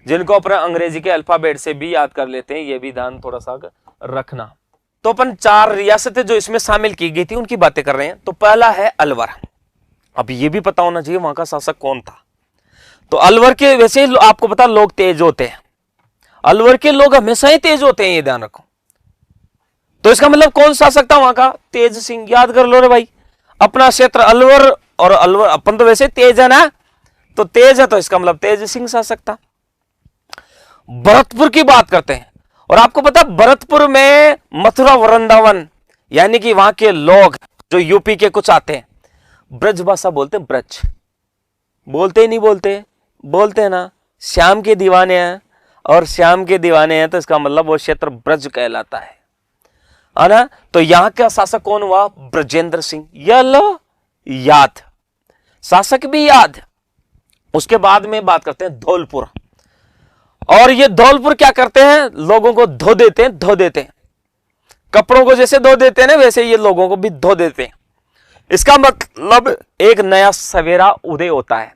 जिनको अपन अंग्रेजी के अल्फाबेट से भी याद कर लेते हैं, ये भी ध्यान थोड़ा सा रखना। तो अपन 4 रियासतें जो इसमें शामिल की गई थी उनकी बातें कर रहे हैं। तो पहला है अलवर। अब ये भी पता होना चाहिए वहां का शासक कौन था। तो अलवर के, वैसे आपको पता, लोग तेज होते हैं, अलवर के लोग हमेशा ही तेज होते हैं, ये ध्यान रखो। तो इसका मतलब कौन शासक था वहां का, तेज सिंह। याद कर लो रे भाई, अपना क्षेत्र अलवर, और अलवर अपन तो वैसे तेज है ना, तो तेज है, तो इसका मतलब तेज सिंह शासक था। भरतपुर की बात करते हैं, और आपको पता भरतपुर में मथुरा वृंदावन, यानी कि वहां के लोग जो यूपी के कुछ आते हैं, ब्रज भाषा बोलते हैं। ब्रज बोलते ही नहीं, बोलते हैं ना, श्याम के दीवाने हैं, और श्याम के दीवाने हैं तो इसका मतलब वो क्षेत्र ब्रज कहलाता है ना। तो यहां का शासक कौन हुआ, ब्रजेंद्र सिंह। यह लो याद, शासक भी याद। उसके बाद में बात करते हैं धौलपुर, और ये धौलपुर क्या करते हैं, लोगों को धो देते हैं, कपड़ों को जैसे धो देते हैं ना, वैसे ये लोगों को भी धो देते हैं। इसका मतलब एक नया सवेरा उदय होता है,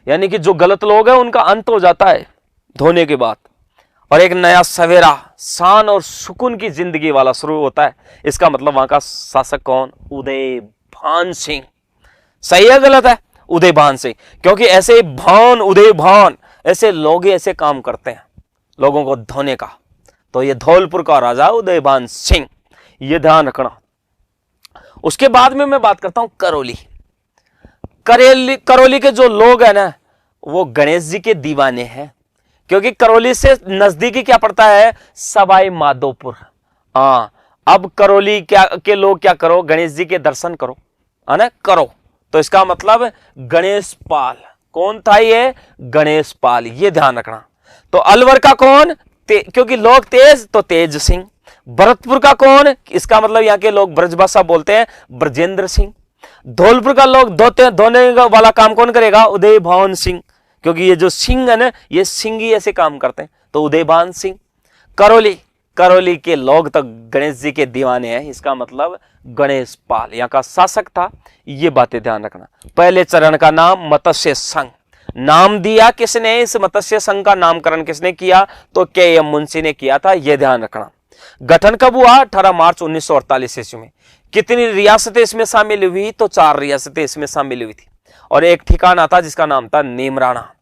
यानी कि जो गलत लोग हैं उनका अंत हो जाता है धोने के बाद, और एक नया सवेरा शान और सुकून की जिंदगी वाला शुरू होता है। इसका मतलब वहां का शासक कौन, उदय भान सिंह। सही है गलत है, उदय भान सिंह, क्योंकि ऐसे भान, उदय भान, ऐसे लोग ऐसे काम करते हैं लोगों को धोने का। तो ये धौलपुर का राजा उदयभान सिंह, ये ध्यान रखना। उसके बाद में मैं बात करता हूं करौली। करौली के जो लोग हैं ना, वो गणेश जी के दीवाने हैं, क्योंकि करौली से नजदीकी क्या पड़ता है, सवाई माधोपुर। हाँ, अब करौली के लोग क्या करो, गणेश जी के दर्शन करो, है ना, करो। तो इसका मतलब गणेश पाल, कौन था ये, गणेश पाल, ये ध्यान रखना। तो अलवर का कौन, क्योंकि लोग तेज तो तेज सिंह। भरतपुर का कौन, इसका मतलब यहाँ के लोग ब्रजभाषा बोलते हैं, ब्रजेंद्र सिंह। धौलपुर का लोग धोने वाला काम कौन करेगा, उदयभान सिंह, क्योंकि ये जो सिंह है ना, ये सिंह ही ऐसे काम करते हैं, तो उदयभान सिंह। करौली के लोग तो गणेश जी के दीवाने हैं, इसका मतलब गणेश पाल यहाँ का शासक था। ये बातें ध्यान रखना। पहले चरण का नाम मत्स्य संघ, नाम दिया किसने, इस मत्स्य संघ का नामकरण किसने किया, तो के.एम. मुंशी ने किया था, यह ध्यान रखना। गठन कब हुआ, 18 मार्च 1948 ईस्वी में। कितनी रियासतें इसमें शामिल हुई, तो 4 रियासतें इसमें शामिल हुई थी, और एक ठिकाना था जिसका नाम था नीमराणा।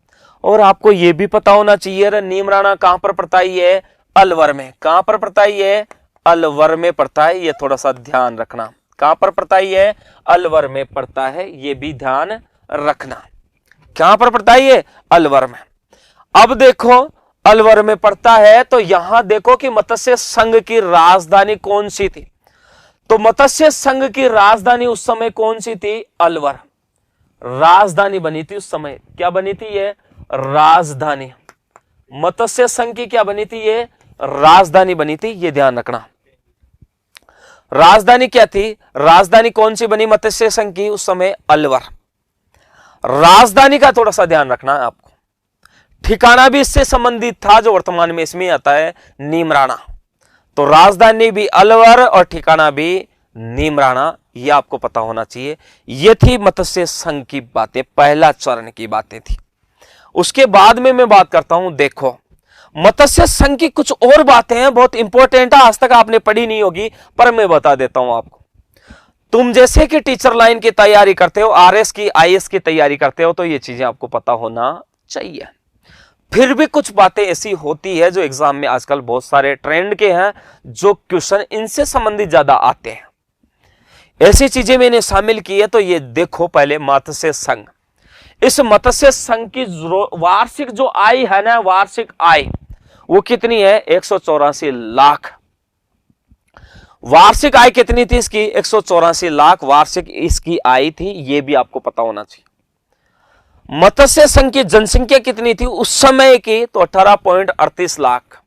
और आपको यह भी पता होना चाहिए, नीमराणा कहां पर पड़ता है, अलवर में। कहां पर पड़ता है, अलवर में पड़ता है, ये थोड़ा सा ध्यान रखना। कहां पर पड़ता है, अलवर में पड़ता है, ये भी ध्यान रखना। कहां पर पड़ता है, अलवर में। अब देखो, अलवर में पड़ता है, तो यहां देखो कि मत्स्य संघ की राजधानी कौन सी थी, तो मत्स्य संघ की राजधानी उस समय कौन सी थी, अलवर। राजधानी बनी थी उस समय, क्या बनी थी, ये राजधानी। मत्स्य संघ की क्या बनी थी, ये राजधानी बनी थी, ये ध्यान रखना। राजधानी क्या थी, राजधानी कौन सी बनी मत्स्य संघ की उस समय, अलवर। राजधानी का थोड़ा सा ध्यान रखना है आपको। ठिकाना भी इससे संबंधित था, जो वर्तमान में इसमें आता है, नीमराणा। तो राजधानी भी अलवर और ठिकाना भी नीमराणा, यह आपको पता होना चाहिए। यह थी मत्स्य संघ की बातें, पहला चरण की बातें थी। उसके बाद में मैं बात करता हूं, देखो मत्स्य संघ की कुछ और बातें हैं, बहुत इंपॉर्टेंट है, आज तक आपने पढ़ी नहीं होगी, पर मैं बता देता हूं आपको। तुम जैसे कि टीचर लाइन की तैयारी करते हो, आरएस की, आईएएस की तैयारी करते हो, तो ये चीजें आपको पता होना चाहिए। फिर भी कुछ बातें ऐसी होती है जो एग्जाम में आजकल बहुत सारे ट्रेंड के हैं, जो क्वेश्चन इनसे संबंधित ज्यादा आते हैं, ऐसी चीजें मैंने शामिल की है। तो ये देखो, पहले मत्स्य संघ, इस मत्स्य संघ की वार्षिक जो आय है ना, वार्षिक आय वो कितनी है, 184 लाख। वार्षिक आय कितनी थी इसकी, 184 लाख वार्षिक इसकी आय थी, ये भी आपको पता होना चाहिए। मत्स्य संघ की जनसंख्या कितनी थी उस समय की, तो 18.38 लाख,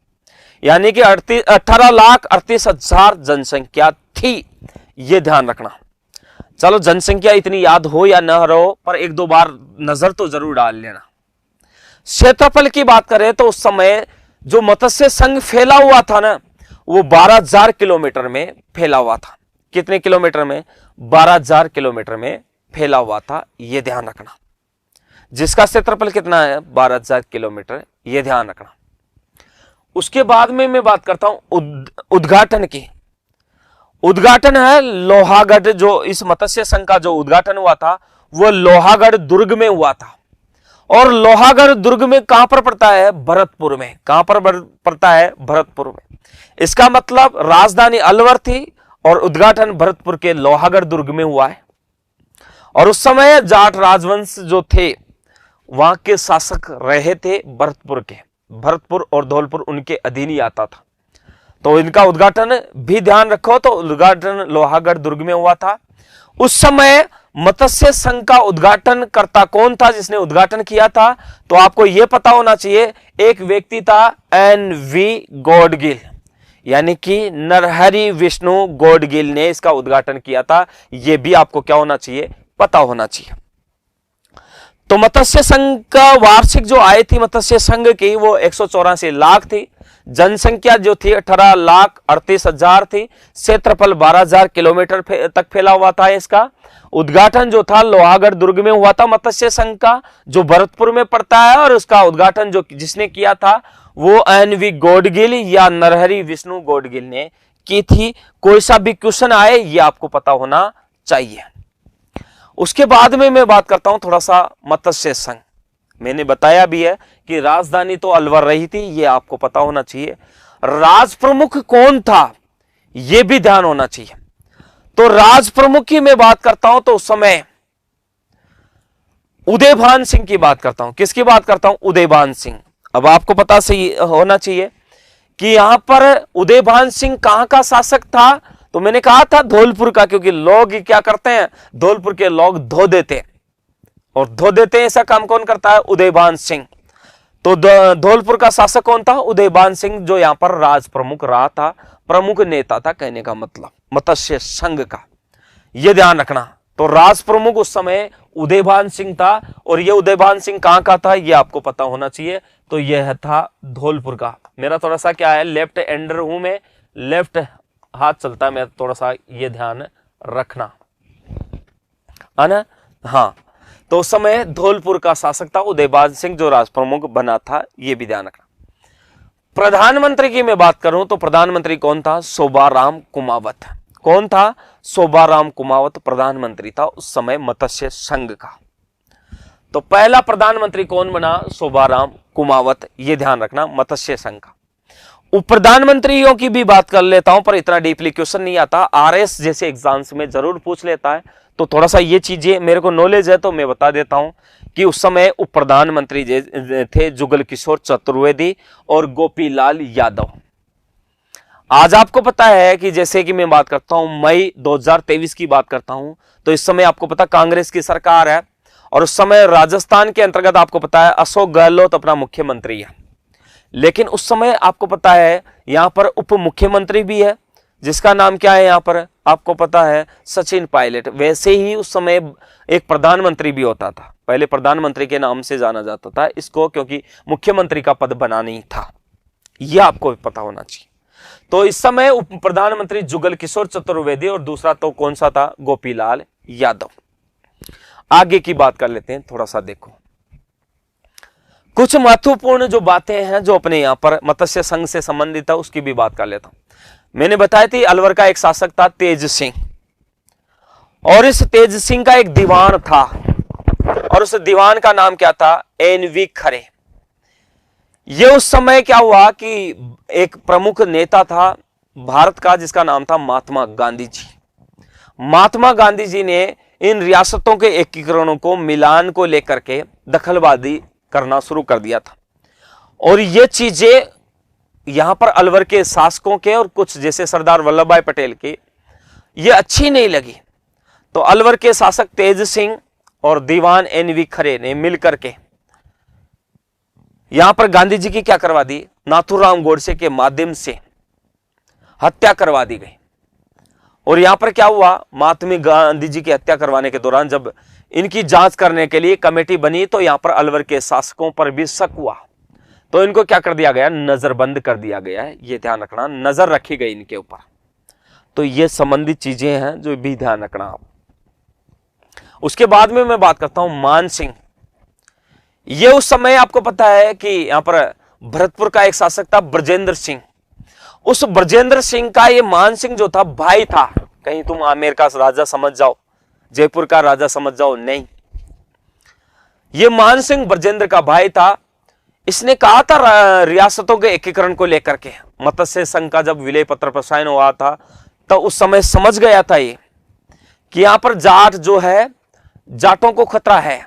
यानी कि 18,38,000 जनसंख्या थी, यह ध्यान रखना। चलो, जनसंख्या इतनी याद हो या न हो, पर एक दो बार नजर तो जरूर डाल लेना। क्षेत्रफल की बात करें तो उस समय जो मत्स्य संघ फैला हुआ था ना, वो 12,000 किलोमीटर में फैला हुआ था। कितने किलोमीटर में, 12,000 किलोमीटर में फैला हुआ था, यह ध्यान रखना। जिसका क्षेत्रफल कितना है, 12,000 किलोमीटर, यह ध्यान रखना। उसके बाद में मैं बात करता हूं उद्घाटन की। उद्घाटन है लोहागढ़, जो इस मत्स्य संघ का जो उद्घाटन हुआ था वो लोहागढ़ दुर्ग में हुआ था। और लोहागढ़ दुर्ग में कहां पर पड़ता है, भरतपुर में। कहां पर पड़ता है, भरतपुर में। इसका मतलब राजधानी अलवर थी और उद्घाटन भरतपुर के लोहागढ़ दुर्ग में हुआ है। और उस समय जाट राजवंश जो थे वहां के शासक रहे थे भरतपुर के। भरतपुर और धौलपुर उनके अधीन ही आता था। तो इनका उद्घाटन भी ध्यान रखो, तो उद्घाटन लोहागढ़ दुर्ग में हुआ था। उस समय मत्स्य संघ का उद्घाटन करता कौन था, जिसने उद्घाटन किया था, तो आपको यह पता होना चाहिए, एक व्यक्ति था एन.वी. गॉडगिल, यानी कि नरहरि विष्णु गॉडगिल ने इसका उद्घाटन किया था। यह भी आपको क्या होना चाहिए, पता होना चाहिए। तो मत्स्य संघ का वार्षिक जो आय थी मत्स्य संघ की, वो 184 लाख थी। जनसंख्या जो थी 18,38,000 थी। क्षेत्रफल 12,000 किलोमीटर तक फैला हुआ था इसका। उद्घाटन जो था लोहागढ़ दुर्ग में हुआ था मत्स्य संघ का, जो भरतपुर में पड़ता है। और उसका उद्घाटन जो जिसने किया था वो एन.वी. गॉडगिल या नरहरि विष्णु गॉडगिल ने की थी। कोई सा भी क्वेश्चन आए ये आपको पता होना चाहिए। उसके बाद में मैं बात करता हूं थोड़ा सा मत्स्य संघ। मैंने बताया भी है कि राजधानी तो अलवर रही थी, ये आपको पता होना चाहिए। राज प्रमुख कौन था यह भी ध्यान होना चाहिए। तो राज प्रमुख की मैं बात करता हूं तो उस समय उदयभान सिंह की बात करता हूं। किसकी बात करता हूं? उदयभान सिंह। अब आपको पता सही होना चाहिए कि यहां पर उदयभान सिंह कहां का शासक था, तो मैंने कहा था धौलपुर का, क्योंकि लोग क्या करते हैं, धौलपुर के लोग धो देते हैं, और धो देते हैं ऐसा काम कौन करता है? उदयभान सिंह। तो धौलपुर का शासक कौन था? उदयभान सिंह, जो यहां पर राज प्रमुख रहा था, प्रमुख नेता था, कहने का मतलब मत्स्य संघ का, यह ध्यान रखना। तो राज प्रमुख उस समय उदयभान सिंह था, और यह उदयभान सिंह कहां का था यह आपको पता होना चाहिए। तो यह था धौलपुर का। मेरा थोड़ा सा क्या है, लेफ्ट हैंडर हूं मैं, लेफ्ट हाथ चलता है, मैं थोड़ा सा ये ध्यान रखना है ना। हाँ, तो उस समय धौलपुर का शासक था उदयभान सिंह, जो राज प्रमुख बना था, यह भी ध्यान रखना। प्रधानमंत्री की मैं बात करूं तो प्रधानमंत्री कौन था? शोभाराम कुमावत। कौन था? शोभाराम कुमावत प्रधानमंत्री था उस समय मत्स्य संघ का। तो पहला प्रधानमंत्री कौन बना? शोभाराम कुमावत, यह ध्यान रखना, मत्स्य संघ का। उप प्रधानमंत्रियों की भी बात कर लेता हूं, पर इतना डीपली क्वेश्चन नहीं आता, आरएस जैसे एग्जाम्स में जरूर पूछ लेता है, तो थोड़ा सा ये चीजें मेरे को नॉलेज है तो मैं बता देता हूं कि उस समय उप प्रधानमंत्री थे जुगल किशोर चतुर्वेदी और गोपीलाल यादव। आज आपको पता है कि जैसे कि मैं बात करता हूं मई 2023 की बात करता हूं, तो इस समय आपको पता कांग्रेस की सरकार है, और उस समय राजस्थान के अंतर्गत आपको पता है अशोक गहलोत अपना मुख्यमंत्री है। लेकिन उस समय आपको पता है यहां पर उप मुख्यमंत्री भी है, जिसका नाम क्या है यहां पर आपको पता है? सचिन पायलट। वैसे ही उस समय एक प्रधानमंत्री भी होता था, पहले प्रधानमंत्री के नाम से जाना जाता था इसको, क्योंकि मुख्यमंत्री का पद बना नहीं था, यह आपको पता होना चाहिए। तो इस समय उप प्रधानमंत्री जुगल किशोर चतुर्वेदी, और दूसरा तो कौन सा था? गोपीलाल यादव। आगे की बात कर लेते हैं, थोड़ा सा देखो कुछ महत्वपूर्ण जो बातें हैं जो अपने यहां पर मत्स्य संघ से संबंधित है, उसकी भी बात कर लेता हूं। मैंने बताया थी अलवर का एक शासक था तेज सिंह, और इस तेज सिंह का एक दीवान था, और उस दीवान का नाम क्या था? एनवी खरे। यह उस समय क्या हुआ कि एक प्रमुख नेता था भारत का, जिसका नाम था महात्मा गांधी जी। महात्मा गांधी जी ने इन रियासतों के एकीकरणों को, मिलान को लेकर के दखलबाजी करना शुरू कर दिया था, और ये चीजें यहां पर अलवर के शासकों के और कुछ जैसे सरदार वल्लभ भाई पटेल के ये अच्छी नहीं लगी। तो अलवर के शासक तेज सिंह और दीवान एनवी खरे ने मिलकर के यहां पर गांधी जी की क्या करवा दी? नाथूराम गोडसे के माध्यम से हत्या करवा दी गई। और यहां पर क्या हुआ? महात्मा गांधी जी की हत्या करवाने के दौरान जब इनकी जांच करने के लिए कमेटी बनी, तो यहां पर अलवर के शासकों पर भी शक हुआ, तो इनको क्या कर दिया गया? नजरबंद कर दिया गया है, ये ध्यान रखना, नजर रखी गई इनके ऊपर। तो ये संबंधित चीजें हैं जो भी ध्यान रखना आप। उसके बाद में मैं बात करता हूं मान सिंह। ये उस समय आपको पता है कि यहां पर भरतपुर का एक शासक था ब्रजेंद्र सिंह। उस ब्रजेंद्र सिंह का ये मान सिंह जो था भाई था। कहीं तुम आमेर का राजा समझ जाओ, जयपुर का राजा समझ जाओ, नहीं, ये मान सिंह ब्रजेंद्र का भाई था। इसने कहा था रियासतों के एकीकरण को लेकर के, मत्स्य संघ का जब विलय पत्र प्रसारण हुआ था, तो उस समय समझ गया था ये कि यहां पर जाट जो है, जाटों को खतरा है,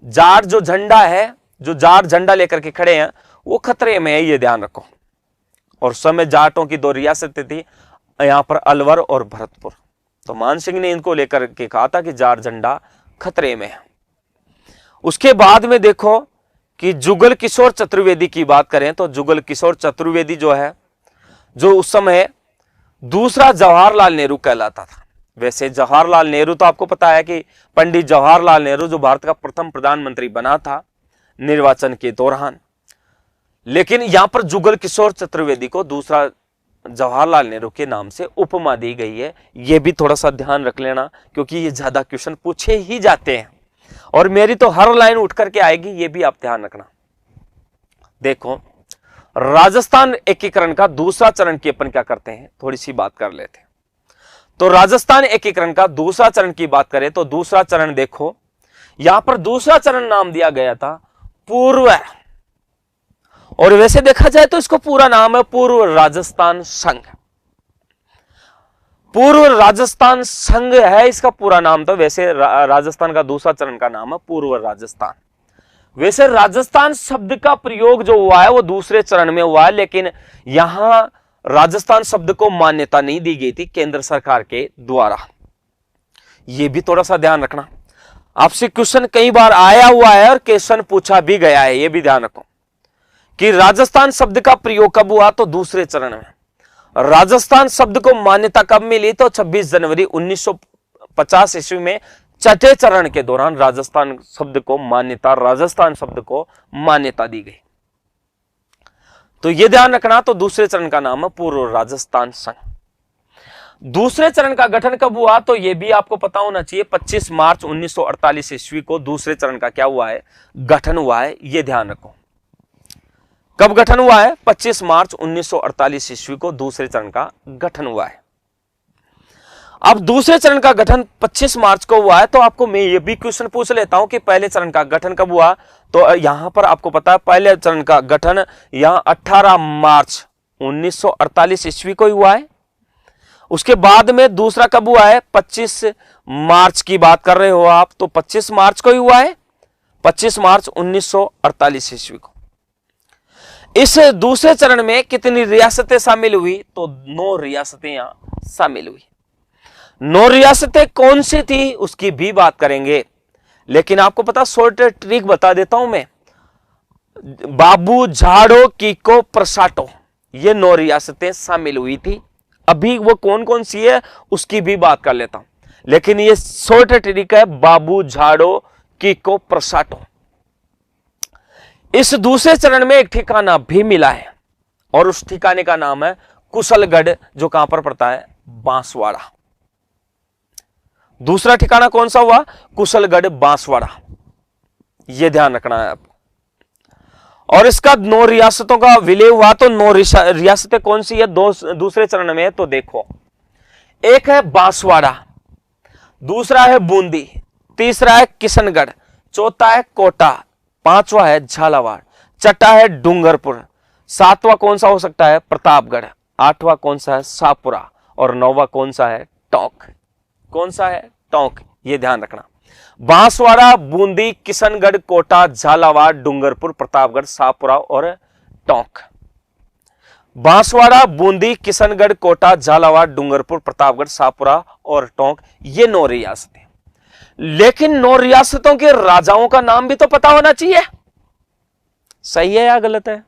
जाट जो झंडा है, जो जाट झंडा लेकर के खड़े हैं, वो खतरे में है, ये ध्यान रखो। और उस समय जाटों की दो रियासतें थी, यहां पर अलवर और भरतपुर। तो मान सिंह ने इनको लेकर के कहा था कि जाट झंडा खतरे में है। उसके बाद में देखो कि जुगल किशोर चतुर्वेदी की बात करें तो जुगल किशोर चतुर्वेदी जो है, जो उस समय दूसरा जवाहरलाल नेहरू कहलाता था। वैसे जवाहरलाल नेहरू तो आपको पता है कि पंडित जवाहरलाल नेहरू जो भारत का प्रथम प्रधानमंत्री बना था निर्वाचन के दौरान, लेकिन यहां पर जुगल किशोर चतुर्वेदी को दूसरा जवाहरलाल नेहरू के नाम से उपमा दी गई है। यह भी थोड़ा सा ध्यान रख लेना, क्योंकि ये ज्यादा क्वेश्चन पूछे ही जाते हैं, और मेरी तो हर लाइन उठ करके आएगी, ये भी आप ध्यान रखना। देखो, राजस्थान एकीकरण का दूसरा चरण की अपन क्या करते हैं, थोड़ी सी बात कर लेते हैं। तो राजस्थान एकीकरण का दूसरा चरण की बात करें तो दूसरा चरण देखो, यहां पर दूसरा चरण नाम दिया गया था पूर्व और वैसे देखा जाए तो इसको पूरा नाम है पूर्व राजस्थान संघ। पूर्व राजस्थान संघ है इसका पूरा नाम। तो वैसे राजस्थान का दूसरा चरण का नाम है पूर्व राजस्थान। वैसे राजस्थान शब्द का प्रयोग जो हुआ है वो दूसरे चरण में हुआ है, लेकिन यहां राजस्थान शब्द को मान्यता नहीं दी गई थी केंद्र सरकार के द्वारा। यह भी थोड़ा सा ध्यान रखना, आपसे क्वेश्चन कई बार आया हुआ है और क्वेश्चन पूछा भी गया है। यह भी ध्यान रखो कि राजस्थान शब्द का प्रयोग कब हुआ, तो दूसरे चरण में। राजस्थान शब्द को मान्यता कब मिली, तो 26 जनवरी 1950 ईस्वी में छठे चरण के दौरान राजस्थान शब्द को मान्यता दी गई। तो यह ध्यान रखना। तो दूसरे चरण का नाम है पूर्व राजस्थान संघ। दूसरे चरण का गठन कब हुआ, तो यह भी आपको पता होना चाहिए। 25 मार्च 1948 ईस्वी को दूसरे चरण का क्या हुआ है, गठन हुआ है। यह ध्यान रखो कब गठन हुआ है, 25 मार्च 1948 ईस्वी को दूसरे चरण का गठन हुआ है। अब दूसरे चरण का गठन 25 मार्च को हुआ है, तो आपको मैं ये भी क्वेश्चन पूछ लेता हूं कि पहले चरण का गठन कब हुआ। तो यहां पर आपको पता है पहले चरण का गठन यहां 18 मार्च 1948 ईस्वी को हुआ है। उसके बाद में दूसरा कब हुआ है, 25 मार्च की बात कर रहे हो आप, तो 25 मार्च को ही हुआ है, 25 मार्च 1948 ईस्वी को। इस दूसरे चरण में कितनी रियासतें शामिल हुई, तो 9 रियासतें यहां शामिल हुई। 9 रियासतें कौन सी थी उसकी भी बात करेंगे, लेकिन आपको पता शॉर्ट ट्रिक बता देता हूं मैं। बाबू झाड़ो कीको प्रसाटो, ये 9 रियासतें शामिल हुई थी। अभी वो कौन कौन सी है उसकी भी बात कर लेता हूं, लेकिन ये शॉर्ट ट्रिक है, बाबू झाड़ो कीको प्रसाटो। इस दूसरे चरण में एक ठिकाना भी मिला है और उस ठिकाने का नाम है कुशलगढ़, जो कहां पर पड़ता है, बांसवाड़ा। दूसरा ठिकाना कौन सा हुआ, कुशलगढ़ बांसवाड़ा। यह ध्यान रखना है आपको। और इसका 9 रियासतों का विलय हुआ, तो 9 रियासतें कौन सी है दूसरे चरण में, तो देखो एक है बांसवाड़ा, दूसरा है बूंदी, तीसरा है किशनगढ़, चौथा है कोटा, पांचवा है झालावाड़, छठा है डूंगरपुर, सातवां कौन सा हो सकता है, प्रतापगढ़, आठवां कौन सा है, शाहपुरा, और 9वां कौन सा है, टोंक। कौन सा है, टोंक। ये ध्यान रखना। बांसवाड़ा, बूंदी, किशनगढ़, कोटा, झालावाड़, डूंगरपुर, प्रतापगढ़, शाहपुरा और टोंक। बांसवाड़ा, बूंदी, किशनगढ़, कोटा, झालावाड़, डूंगरपुर, प्रतापगढ़, शाहपुरा और टोंक, ये 9 रियासतें। लेकिन 9 रियासतों के राजाओं का नाम भी तो पता होना चाहिए। सही है या गलत है?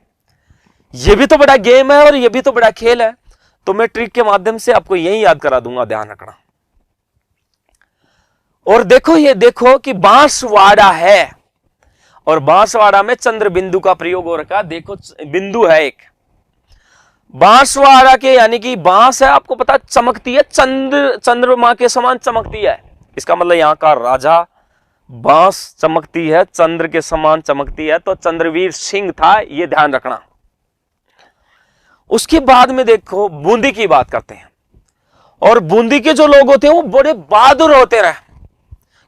यह भी तो बड़ा गेम है और यह भी तो बड़ा खेल है। तो मैं ट्रिक के माध्यम से आपको यही याद करा दूंगा, ध्यान रखना। और देखो, ये देखो कि बांसवाड़ा है और बांसवाड़ा में चंद्र बिंदु का प्रयोग हो रखा। देखो बिंदु है एक बांसवाड़ा के, यानी कि बांस है, आपको पता चमकती है, चंद्रमा के समान चमकती है। इसका मतलब यहां का राजा बांस चमकती है, चंद्र के समान चमकती है, तो चंद्रवीर सिंह था। यह ध्यान रखना। उसके बाद में देखो बूंदी की बात करते हैं। और बूंदी के जो लोग होते हैं वो बड़े बहादुर होते रहे,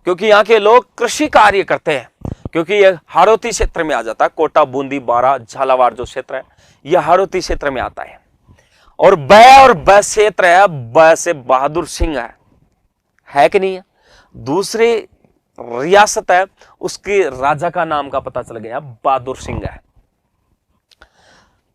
क्योंकि यहाँ के लोग कृषि कार्य करते हैं, क्योंकि यह हाड़ौती क्षेत्र में आ जाता है। कोटा, बूंदी, बारां, झालावाड़ जो क्षेत्र है यह हाड़ौती क्षेत्र में आता है। और ब क्षेत्र है, ब से बहादुर सिंह है कि नहीं है। दूसरी रियासत है, उसके राजा का नाम का पता चल गया, बहादुर सिंह है।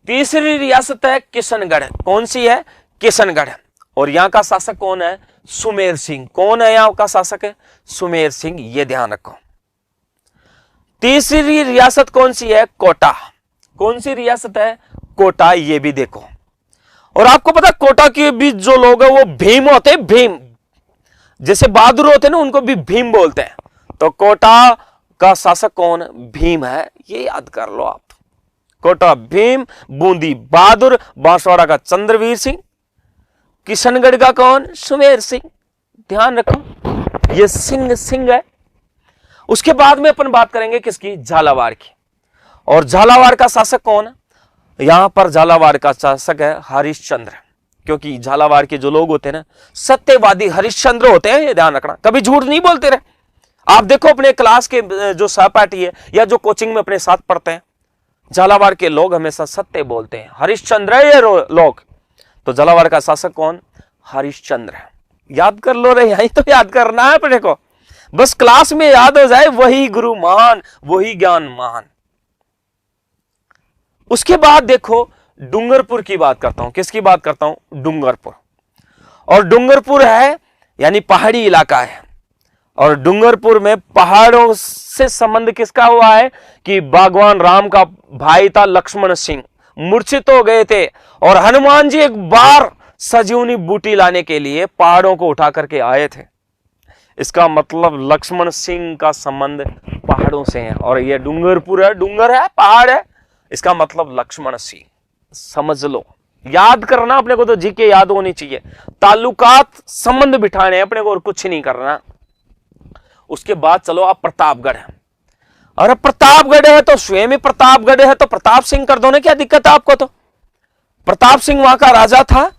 तीसरी रियासत है किशनगढ़। कौन सी है, किशनगढ़। और यहां का शासक कौन है, सुमेर सिंह। कौन है यहां का शासक है, सुमेर सिंह। यह ध्यान रखो। तीसरी रियासत कौन सी है, कोटा। कौन सी रियासत है, कोटा। यह भी देखो। और आपको पता कोटा के भी जो लोग हैं वो भीम होते हैं, भीम। जैसे बहादुर होते हैं ना, उनको भी भीम बोलते हैं। तो कोटा का शासक कौन, भीम है। ये याद कर लो आप। कोटा भीम, बूंदी बहादुर, बांसवाड़ा का चंद्रवीर सिंह, किशनगढ़ का कौन, सुमेर सिंह। ध्यान रखो, ये सिंह है। उसके बाद में अपन बात करेंगे किसकी, झालावाड़ की। और झालावाड़ का शासक कौन है, यहां पर झालावाड़ का शासक है हरिश्चंद्र। क्योंकि झालावाड़ के जो लोग होते हैं ना, सत्यवादी हरिश्चंद्र होते हैं। ये ध्यान रखना, कभी झूठ नहीं बोलते रहे। आप देखो अपने क्लास के जो सहपाठी है या जो कोचिंग में अपने साथ पढ़ते हैं, झालावाड़ के लोग हमेशा सत्य बोलते हैं, हरिश्चंद्र है ये लोग। तो झालावाड़ का शासक कौन? हरिश्चंद्र। याद कर लो रे, यही तो याद करना है अपने को, बस क्लास में याद हो जाए, वही गुरु महान, वही ज्ञान महान। उसके बाद देखो डूंगरपुर की बात करता हूं। किसकी बात करता हूं? डूंगरपुर। और डूंगरपुर है यानी पहाड़ी इलाका है, और डूंगरपुर में पहाड़ों से संबंध किसका हुआ है कि भगवान राम का भाई था लक्ष्मण सिंह, मूर्छित हो गए थे, और हनुमान जी एक बार सजीवनी बूटी लाने के लिए पहाड़ों को उठा करके आए थे। इसका मतलब लक्ष्मण सिंह का संबंध पहाड़ों से है, और यह डूंगरपुर है, डूंगर है, पहाड़ है, इसका मतलब लक्ष्मण सिंह। समझ लो, याद करना अपने को, तो जीके याद होनी चाहिए, ताल्लुकात संबंध बिठाने अपने को और कुछ नहीं करना। उसके बाद चलो आप प्रतापगढ़ है, और प्रतापगढ़ है तो स्वयं ही प्रतापगढ़ है, तो प्रताप सिंह कर दो ना, क्या दिक्कत है आपको? तो प्रताप सिंह वहां का राजा था।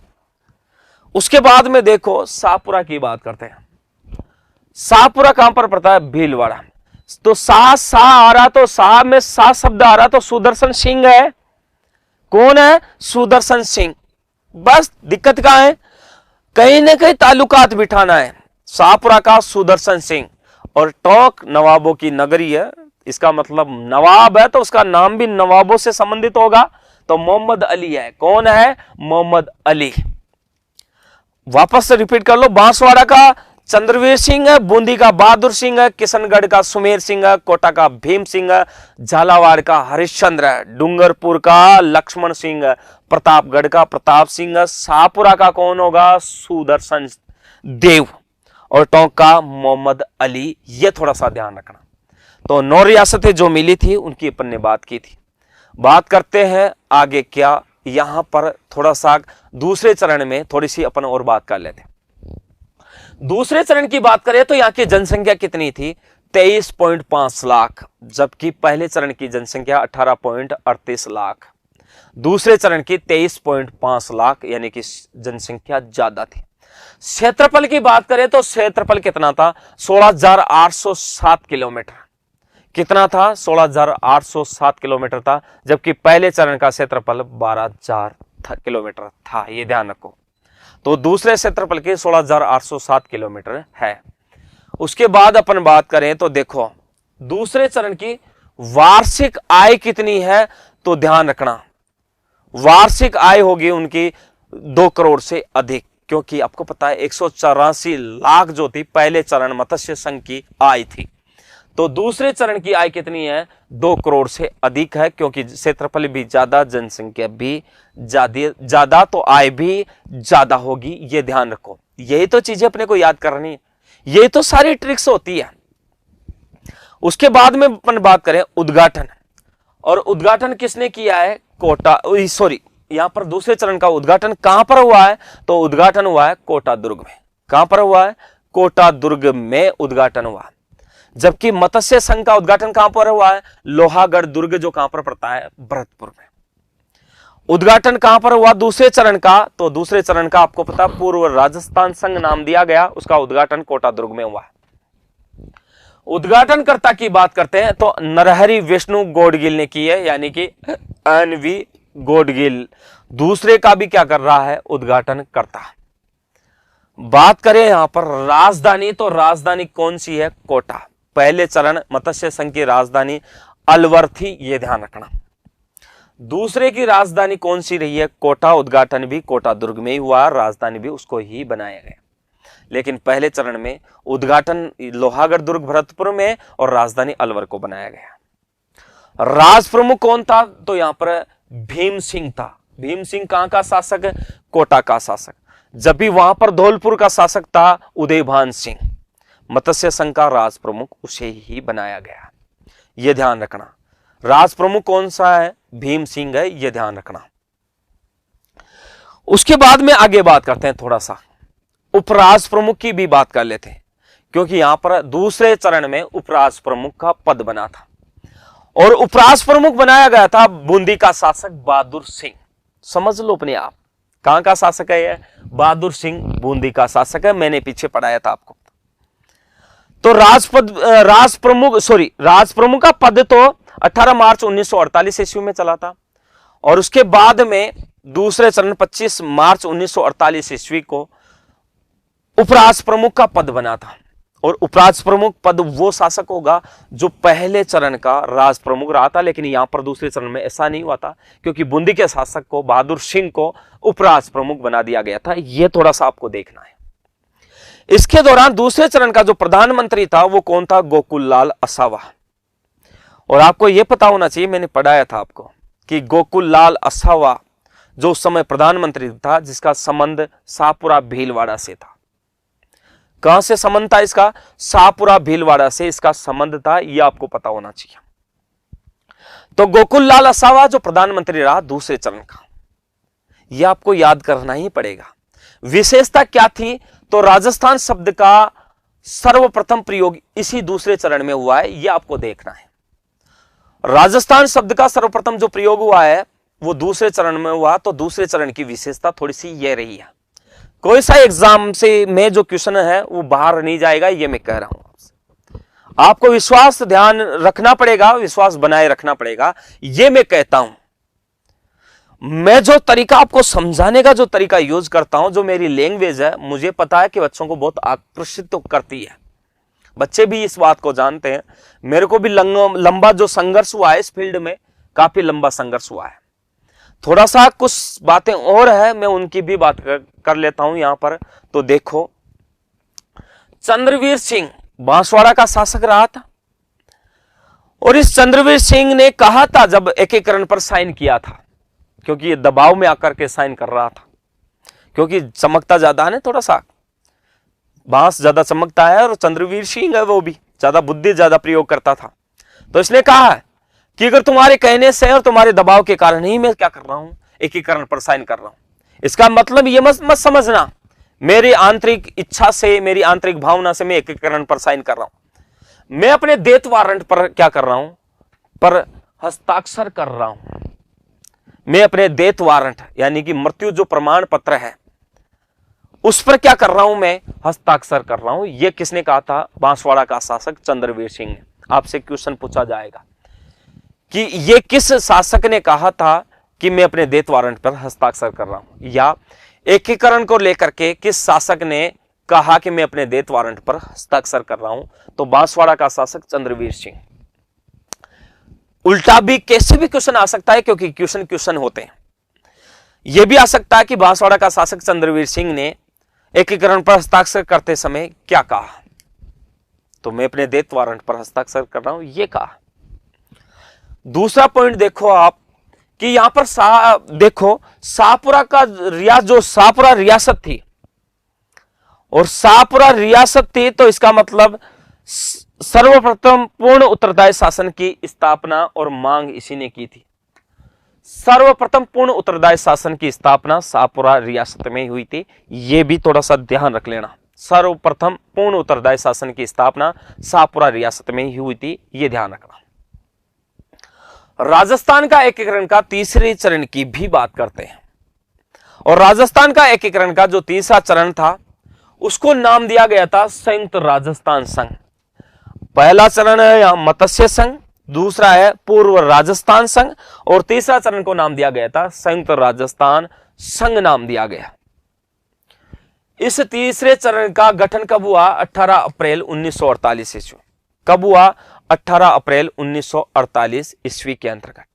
उसके बाद में देखो शाहपुरा की बात करते हैं। शाहपुरा कहां पर पड़ता है? भीलवाड़ा। तो शाह आ रहा, तो शाह में शाह शब्द आ रहा, तो सुदर्शन सिंह है। कौन है? सुदर्शन सिंह। बस दिक्कत कहां है? कहीं ना कहीं ताल्लुकात बिठाना है। शाहपुरा का सुदर्शन सिंह, और टोंक नवाबों की नगरी है, इसका मतलब नवाब है तो उसका नाम भी नवाबों से संबंधित होगा, तो मोहम्मद अली है। कौन है? मोहम्मद अली। वापस से रिपीट कर लो, बांसवाड़ा का चंद्रवीर सिंह है, बूंदी का बहादुर सिंह है, किशनगढ़ का सुमेर सिंह है, कोटा का भीम सिंह है, झालावाड़ का हरिश्चंद्र है, डूंगरपुर का लक्ष्मण सिंह है, प्रतापगढ़ का प्रताप सिंह है, शाहपुरा का कौन होगा? सुदर्शन देव, और टोंक का मोहम्मद अली। ये थोड़ा सा ध्यान रखना। तो 9 रियासतें जो मिली थी उनकी अपन ने बात की थी। बात करते हैं आगे, क्या यहां पर थोड़ा सा दूसरे चरण में थोड़ी सी अपन और बात कर लेते हैं। दूसरे चरण की बात करें तो यहां की जनसंख्या कितनी थी? 23.5 लाख, जबकि पहले चरण की जनसंख्या 18.38 लाख। दूसरे चरण की 23.5 लाख, यानी कि जनसंख्या ज्यादा थी। क्षेत्रफल की बात करें तो क्षेत्रफल कितना था? 16,807 किलोमीटर। कितना था? 16,807 किलोमीटर था, जबकि पहले चरण का क्षेत्रफल 12,000 किलोमीटर था। ये ध्यान रखो। तो दूसरे क्षेत्रफल के 16,807 किलोमीटर है। उसके बाद अपन बात करें तो देखो दूसरे चरण की वार्षिक आय कितनी है, तो ध्यान रखना वार्षिक आय होगी उनकी 2 करोड़ से अधिक, क्योंकि आपको पता है 184 लाख जो थी पहले चरण मत्स्य संघ की आय थी। तो दूसरे चरण की आय कितनी है? 2 करोड़ से अधिक है, क्योंकि क्षेत्रफल भी ज्यादा, जनसंख्या भी ज्यादा, तो आय भी ज्यादा होगी। ये ध्यान रखो, यही तो चीजें अपने को याद करनी है, ये तो सारी ट्रिक्स होती है। उसके बाद में अपन बात करें उद्घाटन, और उद्घाटन किसने किया है? कोटा, सॉरी, यहां पर दूसरे चरण का उद्घाटन कहां पर हुआ है? तो उद्घाटन हुआ है कोटा दुर्ग में। कहां पर हुआ है? कोटा दुर्ग में उद्घाटन हुआ। जबकि मत्स्य संघ का उद्घाटन कहां पर हुआ है? लोहागढ़ दुर्ग, जो कहां पर पड़ता है? भरतपुर में। उद्घाटन कहां पर हुआ दूसरे चरण का? तो दूसरे चरण का आपको पता, पूर्व राजस्थान संघ नाम दिया गया, उसका उद्घाटन कोटा दुर्ग में हुआ है। उद्घाटनकर्ता की बात करते हैं तो नरहरि विष्णु गोडगिल ने की है, यानी कि एनवी गोडगिल दूसरे का भी क्या कर रहा है? उद्घाटन करता। बात करें यहां पर राजधानी, तो राजधानी कौन सी है? कोटा। पहले चरण मत्स्य संघ की राजधानी अलवर थी, यह ध्यान रखना। दूसरे की राजधानी कौन सी रही है? कोटा। उद्घाटन भी कोटा दुर्ग में ही हुआ, राजधानी भी उसको ही बनाया गया। लेकिन पहले चरण में उद्घाटन लोहागढ़ दुर्ग भरतपुर में और राजधानी अलवर को बनाया गया। राज प्रमुख कौन था? तो यहां पर भीम सिंह था। भीम सिंह कहां का शासक है? कोटा का शासक। जब भी वहां पर धौलपुर का शासक था उदयभान सिंह। मत्स्य संघ का राज प्रमुख उसे ही बनाया गया, यह ध्यान रखना। राज प्रमुख कौन सा है? भीम सिंह है, यह ध्यान रखना। उसके बाद में आगे बात करते हैं, थोड़ा सा उपराज प्रमुख की भी बात कर लेते हैं, क्योंकि यहां पर दूसरे चरण में उपराज प्रमुख का पद बना था, और उपराज प्रमुख बनाया गया था बूंदी का शासक बहादुर सिंह। समझ लो अपने आप, कहां का शासक है? बहादुर सिंह बूंदी का शासक है, मैंने पीछे पढ़ाया था आपको। तो राज प्रमुख का पद तो 18 मार्च 1948 ईस्वी में चला था। और उसके बाद में दूसरे चरण 25 मार्च 1948 ईस्वी को उपराष्ट्र प्रमुख का पद बना था। और उपराष्ट्र प्रमुख पद वो शासक होगा जो पहले चरण का राज प्रमुख रहा था, लेकिन यहां पर दूसरे चरण में ऐसा नहीं हुआ था, क्योंकि बूंदी के शासक को बहादुर सिंह को उपराष्ट्र प्रमुख बना दिया गया था। यह थोड़ा सा आपको देखना है। इसके दौरान दूसरे चरण का जो प्रधानमंत्री था वो कौन था? गोकुललाल असावा। और आपको यह पता होना चाहिए, मैंने पढ़ाया था आपको कि गोकुललाल असावा जो उस समय प्रधानमंत्री था, जिसका संबंध शाहपुरा भीलवाड़ा से था। कहां से संबंध था इसका? शाहपुरा भीलवाड़ा से इसका संबंध था, यह आपको पता होना चाहिए। तो गोकुललाल असावा जो प्रधानमंत्री रहा दूसरे चरण का, यह आपको याद करना ही पड़ेगा। विशेषता क्या थी? तो राजस्थान शब्द का सर्वप्रथम प्रयोग इसी दूसरे चरण में हुआ है, यह आपको देखना है। राजस्थान शब्द का सर्वप्रथम जो प्रयोग हुआ है वो दूसरे चरण में हुआ। तो दूसरे चरण की विशेषता थोड़ी सी यह रही है। कोई सा एग्जाम से में जो क्वेश्चन है वो बाहर नहीं जाएगा, ये मैं कह रहा हूं आपसे। आपको विश्वास ध्यान रखना पड़ेगा, विश्वास बनाए रखना पड़ेगा, ये मैं कहता हूं। मैं जो तरीका आपको समझाने का जो तरीका यूज करता हूं, जो मेरी लैंग्वेज है, मुझे पता है कि बच्चों को बहुत आकर्षित तो करती है। बच्चे भी इस बात को जानते हैं। मेरे को भी लंबा जो संघर्ष हुआ है इस फील्ड में, काफी लंबा संघर्ष हुआ है। थोड़ा सा कुछ बातें और है, मैं उनकी भी बात कर लेता हूं यहां पर। तो देखो, चंद्रवीर सिंह बांसवाड़ा का शासक रहा था। और इस चंद्रवीर सिंह ने कहा था जब एकीकरण पर साइन किया था, क्योंकि ये दबाव में आकर के साइन कर रहा था, क्योंकि चमकता ज्यादा है ना, थोड़ा सा बांस ज्यादा चमकता है, और चंद्रवीर सिंह है वो भी ज्यादा बुद्धि ज्यादा प्रयोग करता था। तो इसने कहा कि अगर तुम्हारे कहने से और तुम्हारे दबाव के कारण ही मैं क्या कर रहा हूं, एकीकरण पर साइन कर रहा हूं। इसका मतलब ये मत समझना मेरी आंतरिक इच्छा से, मेरी आंतरिक भावना से मैं एकीकरण पर साइन कर रहा हूं। मैं अपने डेथ वारंट पर क्या कर रहा हूं? पर हस्ताक्षर कर रहा हूं। मैं अपने डेथ वारंट यानी कि मृत्यु जो प्रमाण पत्र है उस पर क्या कर रहा हूं? मैं हस्ताक्षर कर रहा हूं। यह किसने कहा था? बांसवाड़ा का शासक चंद्रवीर सिंह ने। आपसे क्वेश्चन पूछा जाएगा कि यह किस शासक ने कहा था कि मैं अपने डेथ वारंट पर हस्ताक्षर कर रहा हूं, या एकीकरण को लेकर के किस शासक ने कहा कि मैं अपने डेथ वारंट पर हस्ताक्षर कर रहा हूं? तो बांसवाड़ा का शासक चंद्रवीर सिंह। उल्टा भी कैसे भी क्वेश्चन आ सकता है, क्योंकि क्वेश्चन होते हैं। यह भी आ सकता है कि बांसवाड़ा का शासक चंद्रवीर सिंह ने एकीकरण पर हस्ताक्षर करते समय क्या कहा? तो मैं अपने डेथ वारंट पर हस्ताक्षर कर रहा हूं, यह कहा। दूसरा पॉइंट देखो आप कि यहां पर देखो शाहपुरा का जो शाहपुरा रियासत थी, और शाहपुरा रियासत थी, तो इसका मतलब सर्वप्रथम पूर्ण उत्तरदायी शासन की स्थापना और मांग इसी ने की थी। सर्वप्रथम पूर्ण उत्तरदायी शासन की स्थापना शाहपुरा रियासत में हुई थी, यह भी थोड़ा सा ध्यान रख लेना। सर्वप्रथम पूर्ण उत्तरदायी शासन की स्थापना शाहपुरा रियासत में ही हुई थी, यह ध्यान रखना। राजस्थान का एकीकरण का तीसरे चरण की भी बात करते हैं। और राजस्थान का एकीकरण का जो तीसरा चरण था उसको नाम दिया गया था संयुक्त राजस्थान संघ। पहला चरण है यहां मत्स्य संघ, दूसरा है पूर्व राजस्थान संघ, और तीसरा चरण को नाम दिया गया था संयुक्त राजस्थान संघ नाम दिया गया। इस तीसरे चरण का गठन कब हुआ? 18 अप्रैल 1948 ईस्वी। कब हुआ? 18 अप्रैल 1948 ईस्वी के अंतर्गत।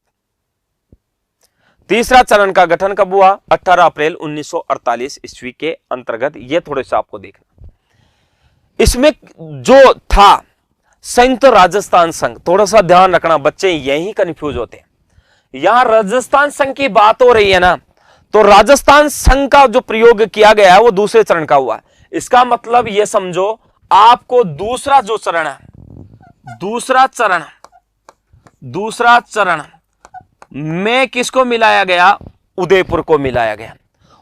तीसरा चरण का गठन कब हुआ? 18 अप्रैल 1948 ईस्वी के अंतर्गत। यह थोड़े से आपको देखना। इसमें जो था संयुक्त राजस्थान संघ, थोड़ा सा ध्यान रखना, बच्चे यही कंफ्यूज होते हैं। यहां राजस्थान संघ की बात हो रही है ना, तो राजस्थान संघ का जो प्रयोग किया गया है वो दूसरे चरण का हुआ। इसका मतलब यह समझो आपको दूसरा जो चरण है, दूसरा चरण में किसको मिलाया गया? उदयपुर को मिलाया गया।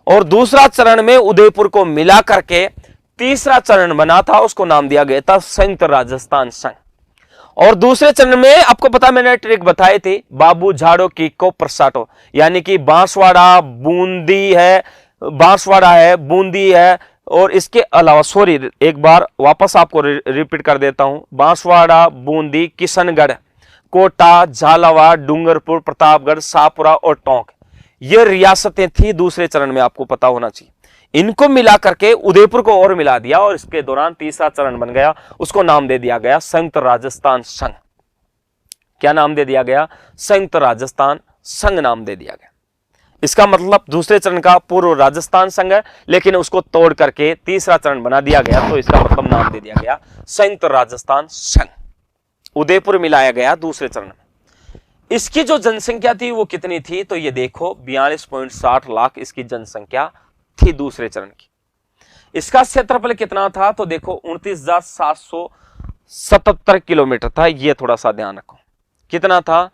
और दूसरा चरण में उदयपुर को मिला करके तीसरा चरण बना था, उसको नाम दिया गया था संयुक्त राजस्थान संघ। और दूसरे चरण में आपको पता, मैंने ट्रिक बताई थी, बाबू झाड़ो की को प्रसाटो, यानी कि बांसवाड़ा बूंदी है, बांसवाड़ा है, बूंदी है, और इसके अलावा सॉरी एक बार वापस आपको रिपीट कर देता हूं, बांसवाड़ा बूंदी किशनगढ़ कोटा, झालावाड़, डूंगरपुर, प्रतापगढ़, शाहपुरा और टोंक, ये रियासतें थी दूसरे चरण में, आपको पता होना चाहिए। इनको मिला करके उदयपुर को और मिला दिया और इसके दौरान तीसरा चरण बन गया, उसको नाम दे दिया गया संयुक्त राजस्थान संघ। क्या नाम दे दिया गया? संयुक्त राजस्थान संघ नाम दे दिया गया। इसका मतलब दूसरे चरण का पूर्व राजस्थान संघ है, लेकिन उसको तोड़ करके तीसरा चरण बना दिया गया, तो इसका मतलब नाम दे दिया गया संयुक्त राजस्थान संघ। उदयपुर मिलाया गया दूसरे चरण में। इसकी जो जनसंख्या थी वो कितनी थी? तो ये देखो 42.60 लाख इसकी जनसंख्या थी दूसरे चरण की। इसका क्षेत्रफल कितना था? तो देखो 29,777 किलोमीटर था। ये थोड़ा सा ध्यान रखो, कितना था?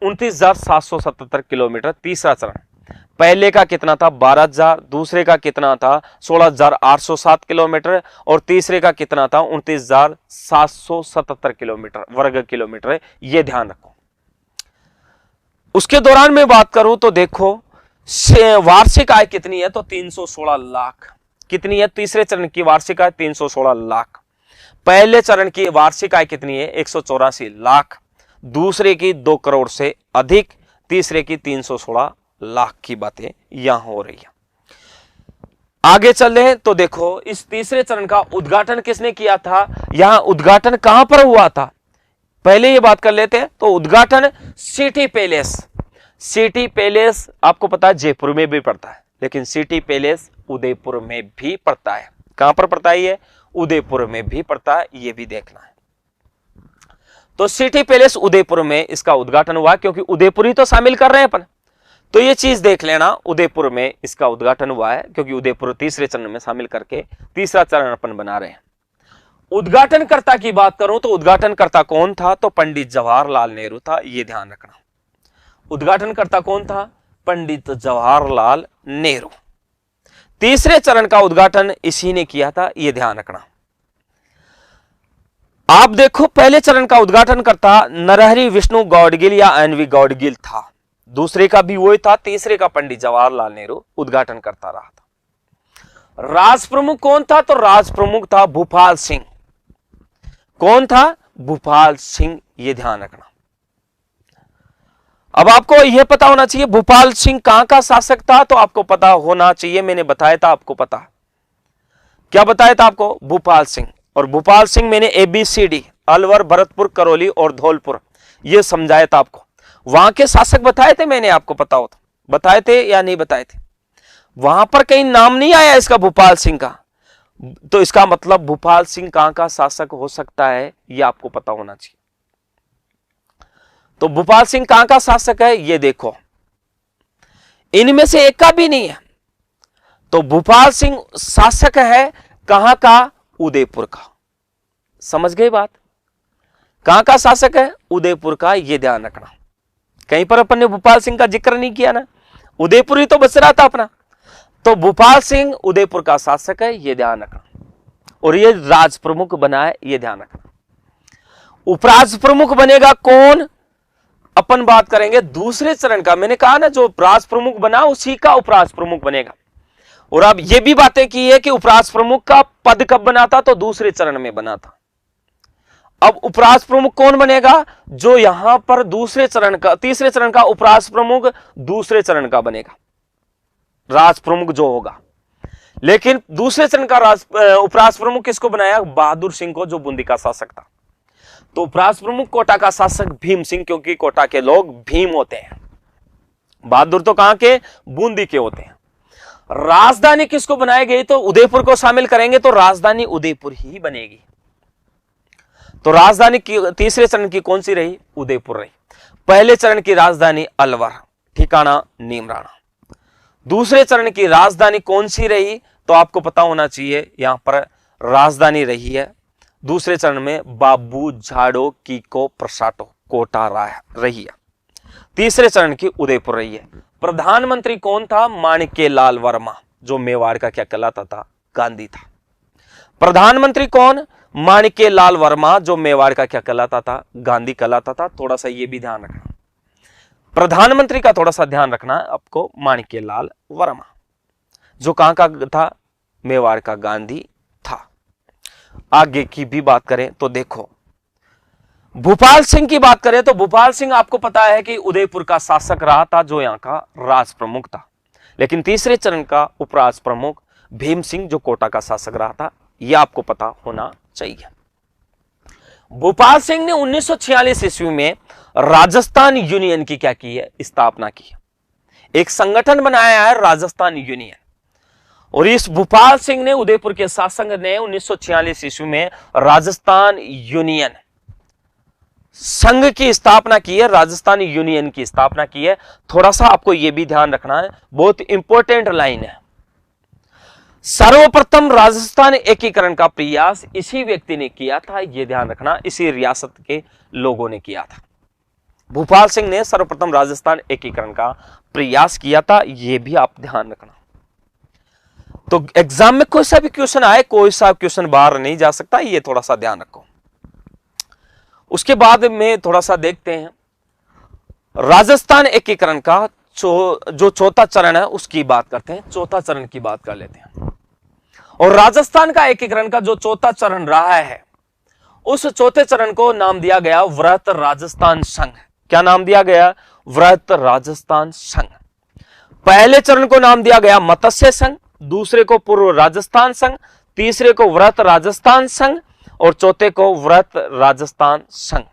29,777 किलोमीटर तीसरा चरण। पहले का कितना था? 12,000। दूसरे का कितना था? 16,807 किलोमीटर। और तीसरे का कितना था? 29,777 किलोमीटर वर्ग किलोमीटर। ये ध्यान रखो। उसके दौरान मैं बात करूं तो देखो वार्षिक आय कितनी है? तो 316 लाख। कितनी है? तीसरे चरण की वार्षिक आय 316 लाख। पहले चरण की वार्षिक आय कितनी है? 184 लाख। दूसरे की 2 करोड़ से अधिक, तीसरे की 316 लाख की बातें यहां हो रही है। आगे चल रहे तो देखो इस तीसरे चरण का उद्घाटन किसने किया था? यहां उद्घाटन कहां पर हुआ था पहले ये बात कर लेते हैं। तो उद्घाटन सिटी पैलेस। सिटी पैलेस आपको पता है जयपुर में भी पड़ता है, लेकिन सिटी पैलेस उदयपुर में भी पड़ता है। कहां पर पड़ता है? ये उदयपुर में भी पड़ता है, ये भी देखना है। तो सिटी पैलेस उदयपुर में इसका उद्घाटन हुआ, क्योंकि उदयपुर ही तो शामिल कर रहे हैं अपन, तो ये चीज देख लेना। उदयपुर में इसका उद्घाटन हुआ है, क्योंकि उदयपुर तीसरे चरण में शामिल करके तीसरा चरण अपन बना रहे हैं। उद्घाटनकर्ता की बात करूं तो उद्घाटनकर्ता कौन था? तो पंडित जवाहरलाल नेहरू था, ये ध्यान रखना। उद्घाटनकर्ता कौन था? पंडित जवाहरलाल नेहरू। तीसरे चरण का उद्घाटन इसी ने किया था, ये ध्यान रखना। आप देखो पहले चरण का उद्घाटनकर्ता नरहरि विष्णु गौडगिल या एनवी गौडगिल था। दूसरे का भी वही था, तीसरे का पंडित जवाहरलाल नेहरू उद्घाटन करता रहा था। राज प्रमुख कौन था? तो राज प्रमुख था भूपाल सिंह। कौन था? भूपाल सिंह, ये ध्यान रखना। अब आपको यह पता होना चाहिए भूपाल सिंह कहां का शासक था, तो आपको पता होना चाहिए, मैंने बताया था आपको पता। क्या बताया था आपको? भूपाल सिंह। और भूपाल सिंह मैंने ABCD अलवर, भरतपुर, करौली और धौलपुर ये समझाया था आपको। वहां के शासक बताए थे मैंने, आपको पता हो तो बताए थे या नहीं बताए थे? वहां पर कहीं नाम नहीं आया इसका भूपाल सिंह का, तो इसका मतलब भूपाल सिंह कहां का शासक हो सकता है, ये आपको पता होना चाहिए। तो भूपाल सिंह कहां का शासक है? ये देखो इनमें से एक का भी नहीं है। तो भूपाल सिंह शासक है कहां का? उदयपुर का। समझ गए बात? कहां का शासक है? उदयपुर का, ये ध्यान रखना। कहीं पर अपन ने भूपाल सिंह का जिक्र नहीं किया ना, उदयपुर ही तो बच रहा था अपना। तो भूपाल सिंह उदयपुर का शासक है, ये ध्यान रखना। और ये राज प्रमुख बना है, ये ध्यान रखना। उपराज प्रमुख बनेगा कौन? अपन बात करेंगे दूसरे चरण का। मैंने कहा ना जो राज प्रमुख बना उसी का उपराज प्रमुख बनेगा। और अब ये भी बातें की है कि उपराज प्रमुख का पद कब बना था? तो दूसरे चरण में बना था। अब उपराज प्रमुख कौन बनेगा? जो यहां पर दूसरे चरण का, तीसरे चरण का उपराज प्रमुख दूसरे चरण का बनेगा, राज प्रमुख जो होगा। लेकिन दूसरे चरण का उपराज प्रमुख किसको बनाया? बहादुर सिंह को, जो बूंदी का शासक था। तो उपराज प्रमुख कोटा का शासक भीम सिंह, क्योंकि कोटा के लोग भीम होते हैं। बहादुर तो कहां के? बूंदी के होते हैं। राजधानी किसको बनाई गई? तो उदयपुर को शामिल करेंगे तो राजधानी उदयपुर ही बनेगी। तो राजधानी की तीसरे चरण की कौन सी रही? उदयपुर रही। पहले चरण की राजधानी अलवर, ठिकाना नीमराना। दूसरे चरण की राजधानी कौन सी रही? तो आपको पता होना चाहिए, यहां पर राजधानी रही है दूसरे चरण में बाबू झाड़ो कीको प्रसाटो, कोटा रही है। तीसरे चरण की उदयपुर रही है। प्रधानमंत्री कौन था? माणिक्य लाल वर्मा, जो मेवाड़ का क्या कहलाता था? गांधी था। प्रधानमंत्री कौन? माणिक्य लाल वर्मा, जो मेवाड़ का क्या कहलाता था? गांधी कहलाता था। थोड़ा सा ये भी ध्यान रखना, प्रधानमंत्री का थोड़ा सा ध्यान रखना आपको। माणिक्य लाल वर्मा जो कहां का था? मेवाड़ का गांधी था। आगे की भी बात करें तो देखो भूपाल सिंह की बात करें तो भूपाल सिंह आपको पता है कि उदयपुर का शासक रहा था, जो यहां का राज प्रमुख था। लेकिन तीसरे चरण का उपराज प्रमुख भीम सिंह, जो कोटा का शासक रहा था, यह आपको पता होना चाहिए। भूपाल सिंह ने 1946 ईस्वी में राजस्थान यूनियन की क्या की है, स्थापना की है। एक संगठन बनाया है राजस्थान यूनियन। और इस भूपाल सिंह ने, उदयपुर के शासक ने 1946 ईस्वी में राजस्थान यूनियन संघ की स्थापना की है, राजस्थान यूनियन की स्थापना की है। थोड़ा सा आपको यह भी ध्यान रखना है, बहुत इंपॉर्टेंट लाइन है। सर्वप्रथम राजस्थान एकीकरण का प्रयास इसी व्यक्ति ने किया था, यह ध्यान रखना, इसी रियासत के लोगों ने किया था। भूपाल सिंह ने सर्वप्रथम राजस्थान एकीकरण का प्रयास किया था, यह भी आप ध्यान रखना। तो एग्जाम में कोई सा भी क्वेश्चन आए, कोई सा क्वेश्चन बाहर नहीं जा सकता, यह थोड़ा सा ध्यान रखो। उसके बाद में थोड़ा सा देखते हैं राजस्थान एकीकरण का जो चौथा चरण है उसकी बात करते हैं, चौथा चरण की बात कर लेते हैं। और राजस्थान का एकीकरण का जो चौथा चरण रहा है, उस चौथे चरण को नाम दिया गया वृहत राजस्थान संघ। क्या नाम दिया गया? वृहत राजस्थान संघ। पहले चरण को नाम दिया गया मत्स्य संघ, दूसरे को पूर्व राजस्थान संघ, तीसरे को वृहत राजस्थान संघ और चौथे को वृहत राजस्थान संघ।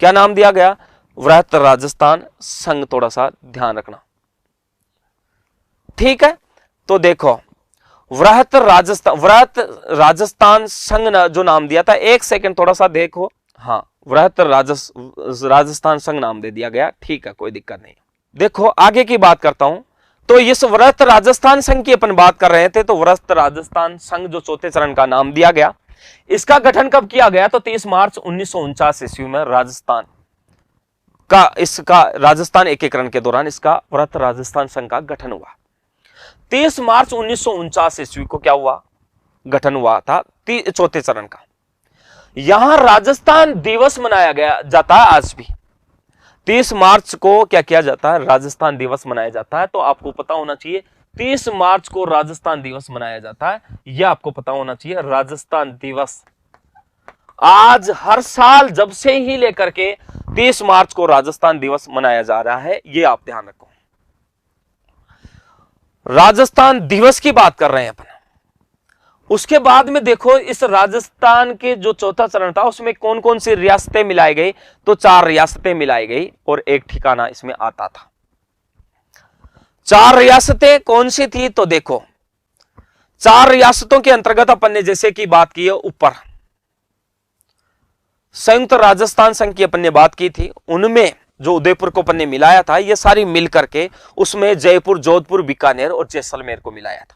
क्या नाम दिया गया? वृहत राजस्थान संघ। थोड़ा सा ध्यान रखना, ठीक है। तो देखो, वृहत राजस्थान संघ जो नाम दिया था, एक सेकंड थोड़ा सा देखो, हाँ, वृहत राजस्थान संघ नाम दे दिया गया, ठीक है, कोई दिक्कत नहीं। देखो आगे की बात करता हूं, तो इस वृहत राजस्थान संघ की अपन बात कर रहे थे, तो वृहत राजस्थान संघ जो चौथे चरण का नाम दिया गया, इसका गठन कब किया गया? तो 30 मार्च 1949 ईस्वी में राजस्थान एकीकरण के दौरान इसका वृहत राजस्थान संघ का गठन हुआ। 30 मार्च 1949 ईस्वी को क्या हुआ? गठन हुआ था चौथे चरण का। यहां राजस्थान दिवस मनाया गया जाता है आज भी। 30 मार्च को क्या किया जाता है? राजस्थान दिवस मनाया जाता है। तो आपको पता होना चाहिए 30 मार्च को राजस्थान दिवस मनाया जाता है, यह आपको पता होना चाहिए। राजस्थान दिवस आज हर साल जब से ही लेकर के 30 मार्च को राजस्थान दिवस मनाया जा रहा है, यह आप ध्यान रखो। राजस्थान दिवस की बात कर रहे हैं अपन। उसके बाद में देखो, इस राजस्थान के जो चौथा चरण था उसमें कौन कौन सी रियासतें मिलाई गई? तो 4 रियासतें मिलाई गई और एक ठिकाना इसमें आता था। 4 रियासतें कौन सी थी? तो देखो, 4 रियासतों के अंतर्गत अपन ने जैसे की बात की है ऊपर, संयुक्त राजस्थान संघ की अपन ने बात की थी, उनमें जो उदयपुर को अपन ने मिलाया था, ये सारी मिलकर के उसमें जयपुर, जोधपुर, बीकानेर और जैसलमेर को मिलाया था।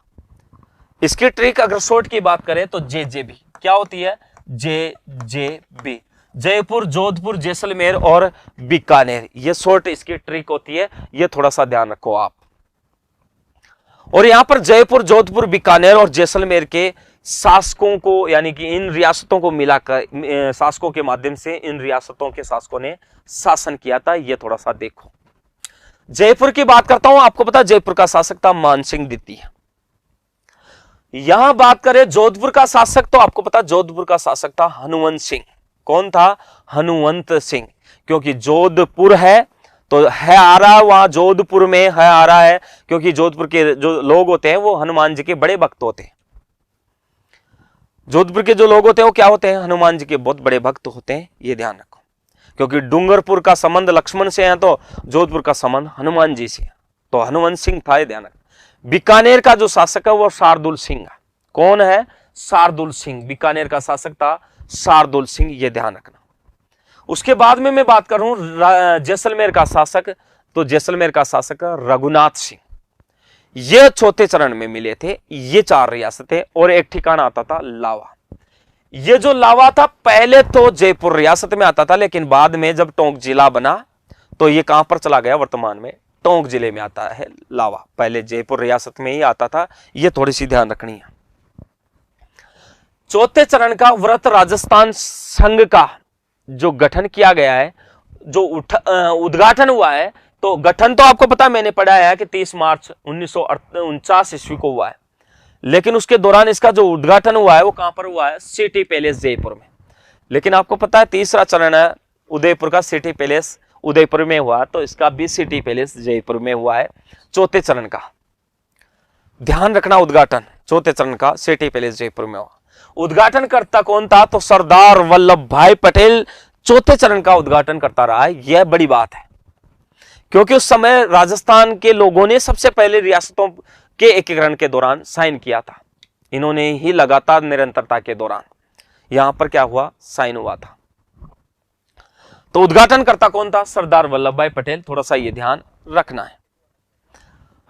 इसकी ट्रिक अगर शॉर्ट की बात करें तो JJB क्या होती है? JJB, जयपुर, जोधपुर, जैसलमेर और बीकानेर, ये शॉर्ट इसकी ट्रिक होती है, ये थोड़ा सा ध्यान रखो आप। और यहां पर जयपुर, जोधपुर, बीकानेर और जैसलमेर के शासकों को, यानी कि इन रियासतों को मिलाकर, शासकों के माध्यम से इन रियासतों के शासकों ने शासन किया था, यह थोड़ा सा देखो। जयपुर की बात करता हूं, आपको पता जयपुर का शासक था मानसिंह द्वितीय। यहां बात करें जोधपुर का शासक, तो आपको पता जोधपुर का शासक था हनुवंत सिंह। कौन था? हनुवंत सिंह। क्योंकि जोधपुर है तो है आ रहा है, वहां जोधपुर में है आ रहा है, क्योंकि जोधपुर के जो लोग होते हैं वो हनुमान जी के बड़े भक्त होते हैं। जोधपुर के जो लोग होते हैं वो क्या होते हैं? हनुमान जी के बहुत बड़े भक्त होते हैं, ये ध्यान रखो। क्योंकि डूंगरपुर का संबंध लक्ष्मण से है, तो जोधपुर का संबंध हनुमान जी से है, तो हनुवंत सिंह था, ये ध्यान रखो। बीकानेर का जो शासक है वो शार्दुल सिंह है। कौन है? शार्दुल सिंह। बीकानेर का शासक था शार्दुल सिंह, ये ध्यान रखना। उसके बाद में मैं बात करूं जैसलमेर का शासक, तो जैसलमेर का शासक रघुनाथ सिंह। ये चौथे चरण में मिले थे, ये 4 रियासतें और एक ठिकाना आता था लावा। ये जो लावा था पहले तो जयपुर रियासत में आता था, लेकिन बाद में जब टोंक जिला बना तो ये कहां पर चला गया? वर्तमान में टोंक जिले में आता है लावा। पहले जयपुर रियासत में ही आता था, ये थोड़ी सी ध्यान रखनी है। चौथे चरण का वृहत राजस्थान संघ का जो गठन किया गया है, जो उद्घाटन हुआ है, तो गठन तो आपको पता, मैंने पढ़ाया है कि 30 मार्च 1949 ईस्वी को हुआ है, लेकिन उसके दौरान इसका जो उद्घाटन हुआ है वो कहां पर हुआ है? सिटी पैलेस जयपुर में। लेकिन आपको पता है तीसरा चरण है उदयपुर का सिटी पैलेस उदयपुर में हुआ, तो इसका भी सिटी पैलेस जयपुर में हुआ है चौथे चरण का। ध्यान रखना, उद्घाटन चौथे चरण का सिटी पैलेस जयपुर में हुआ। उद्घाटन करता कौन था? तो सरदार वल्लभ भाई पटेल चौथे चरण का उद्घाटन करता रहा है। यह बड़ी बात है, क्योंकि उस समय राजस्थान के लोगों ने सबसे पहले रियासतों के एकीकरण के दौरान साइन किया था। इन्होंने ही लगातार निरंतरता के दौरान यहां पर क्या हुआ? साइन हुआ था। तो उद्घाटन करता कौन था? सरदार वल्लभ भाई पटेल। थोड़ा सा ये ध्यान रखना है।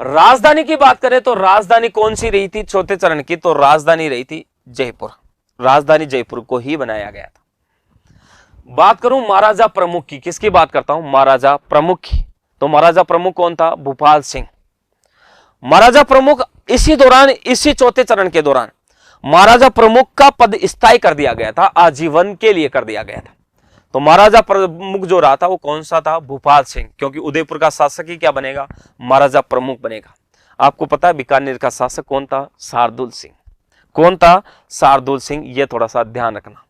राजधानी की बात करें तो राजधानी कौन सी रही थी चौथे चरण की? तो राजधानी रही थी जयपुर। राजधानी जयपुर को ही बनाया गया था। बात करूं महाराजा प्रमुख की, किसकी बात करता हूं? महाराजा प्रमुख की। तो महाराजा प्रमुख कौन था? भूपाल सिंह। महाराजा प्रमुख इसी दौरान, इसी चौथे चरण के दौरान महाराजा प्रमुख का पद स्थायी कर दिया गया था, आजीवन के लिए कर दिया गया था। तो महाराजा प्रमुख जो रहा था वो कौन सा था? भूपाल सिंह, क्योंकि उदयपुर का शासक ही क्या बनेगा? महाराजा प्रमुख बनेगा। आपको पता है बीकानेर का शासक कौन था? शार्दुल सिंह। कौन था? शार्दुल सिंह। ये थोड़ा सा ध्यान रखना।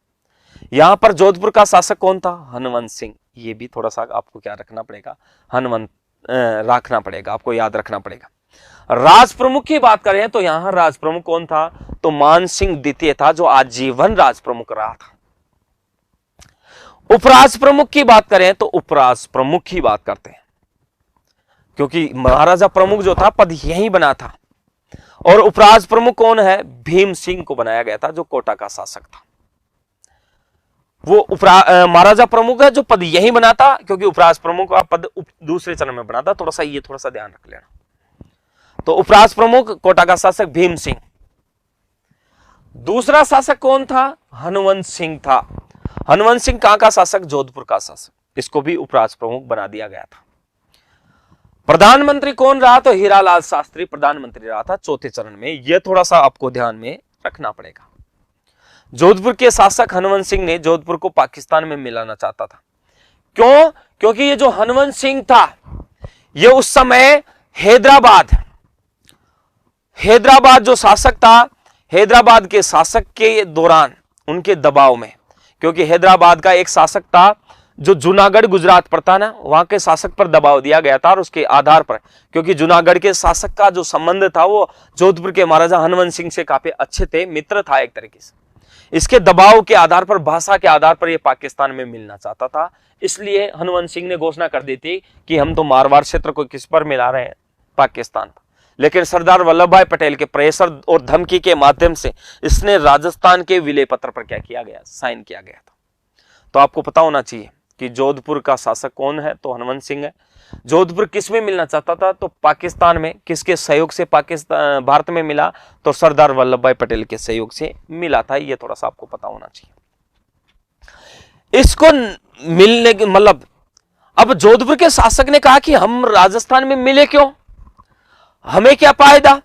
यहां पर जोधपुर का शासक कौन था? हनुमंत सिंह। ये भी थोड़ा सा आपको क्या रखना पड़ेगा? हनुमंत रखना पड़ेगा, आपको याद रखना पड़ेगा। राज प्रमुख की बात करें तो यहां राज प्रमुख कौन था? तो मान सिंह द्वितीय था, जो आजीवन राज प्रमुख रहा था। उपराज प्रमुख की बात करें तो उपराज प्रमुख की बात करते हैं, क्योंकि महाराजा प्रमुख जो था पद यही बना था। और उपराज प्रमुख कौन है? भीम सिंह को बनाया गया था, जो कोटा का शासक था। वो महाराजा प्रमुख है जो पद यही बना था, क्योंकि उपराज प्रमुख का पद दूसरे चरण में बना था। थोड़ा सा ध्यान रख लेना। तो उपराज प्रमुख कोटा का शासक भीम सिंह। दूसरा शासक कौन था? हनुमंत सिंह था। हनुमंत सिंह कहां का शासक? जोधपुर का शासक। इसको भी उपराज प्रमुख बना दिया गया था। प्रधानमंत्री कौन रहा? तो हीरालाल शास्त्री प्रधानमंत्री रहा था चौथे चरण में। यह थोड़ा सा आपको ध्यान में रखना पड़ेगा। जोधपुर के शासक हनुमंत सिंह ने जोधपुर को पाकिस्तान में मिलाना चाहता था। क्यों? क्योंकि ये जो हनुमंत सिंह था, ये उस समय हैदराबाद जो शासक था, हैदराबाद के शासक के दौरान उनके दबाव में, क्योंकि हैदराबाद का एक शासक था जो जूनागढ़ गुजरात पर था ना, वहां के शासक पर दबाव दिया गया था। और उसके आधार पर, क्योंकि जूनागढ़ के शासक का जो संबंध था वो जोधपुर के महाराजा हनुमंत सिंह से काफी अच्छे थे, मित्र था एक तरीके से। इसके दबाव के आधार पर, भाषा के आधार पर ये पाकिस्तान में मिलना चाहता था। इसलिए हनुमंत सिंह ने घोषणा कर दी थी कि हम तो मारवाड़ क्षेत्र को किस पर मिला रहे हैं? पाकिस्तान पर। लेकिन सरदार वल्लभ भाई पटेल के प्रेशर और धमकी के माध्यम से इसने राजस्थान के विलय पत्र पर क्या किया गया? साइन किया गया था। तो आपको पता होना चाहिए कि जोधपुर का शासक कौन है? तो हनुमंत सिंह है। जोधपुर किस में मिलना चाहता था? तो पाकिस्तान में। किसके सहयोग से पाकिस्तान भारत में मिला? तो सरदार वल्लभ भाई पटेल के सहयोग से मिला था। ये थोड़ा सा आपको पता होना चाहिए। इसको मिलने की मतलब, अब जोधपुर के शासक ने कहा कि हम राजस्थान में मिले क्यों? हमें क्या फायदा?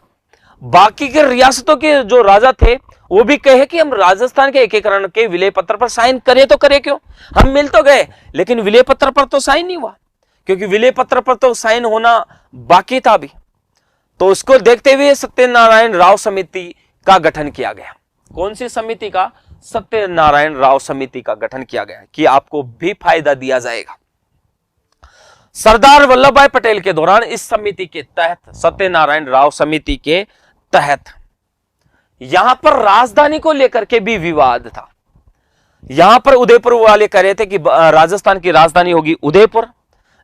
बाकी के रियासतों के जो राजा थे वो भी कहे कि हम राजस्थान के एकीकरण के विलय पत्र पर साइन करें तो करें क्यों? हम मिल तो गए, लेकिन विलय पत्र पर तो साइन नहीं हुआ, क्योंकि विलय पत्र पर तो साइन होना बाकी था अभी। तो उसको देखते हुए सत्यनारायण राव समिति का गठन किया गया। कौन सी समिति का? सत्यनारायण राव समिति का गठन किया गया कि आपको भी फायदा दिया जाएगा। सरदार वल्लभ भाई पटेल के दौरान इस समिति के तहत, सत्यनारायण राव समिति के तहत, यहां पर राजधानी को लेकर के भी विवाद था। यहां पर उदयपुर वाले कह रहे थे कि राजस्थान की राजधानी होगी उदयपुर।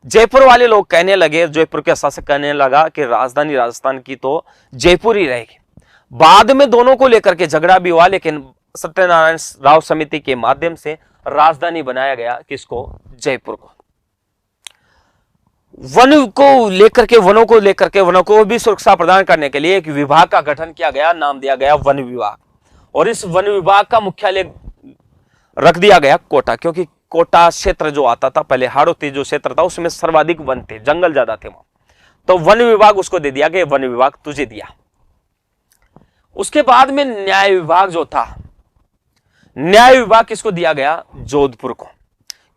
जयपुर वाले लोग कहने लगे, जयपुर के शासक कहने लगा कि राजधानी राजस्थान की तो जयपुर ही रहेगी। बाद में दोनों को लेकर के झगड़ा भी हुआ, लेकिन सत्यनारायण राव समिति के माध्यम से राजधानी बनाया गया। किसको? जयपुर को। वनों को लेकर के वनों को भी सुरक्षा प्रदान करने के लिए एक विभाग का गठन किया गया, नाम दिया गया वन विभाग। और इस वन विभाग का मुख्यालय रख दिया गया कोटा, क्योंकि कोटा क्षेत्र जो आता था पहले, हाड़ौती जो क्षेत्र था उसमें सर्वाधिक वन थे, जंगल ज्यादा थे वहां। तो वन विभाग उसको दे दिया गया, वन विभाग तुझे दिया। उसके बाद में न्याय विभाग जो था, न्याय विभाग किसको दिया गया? जोधपुर को।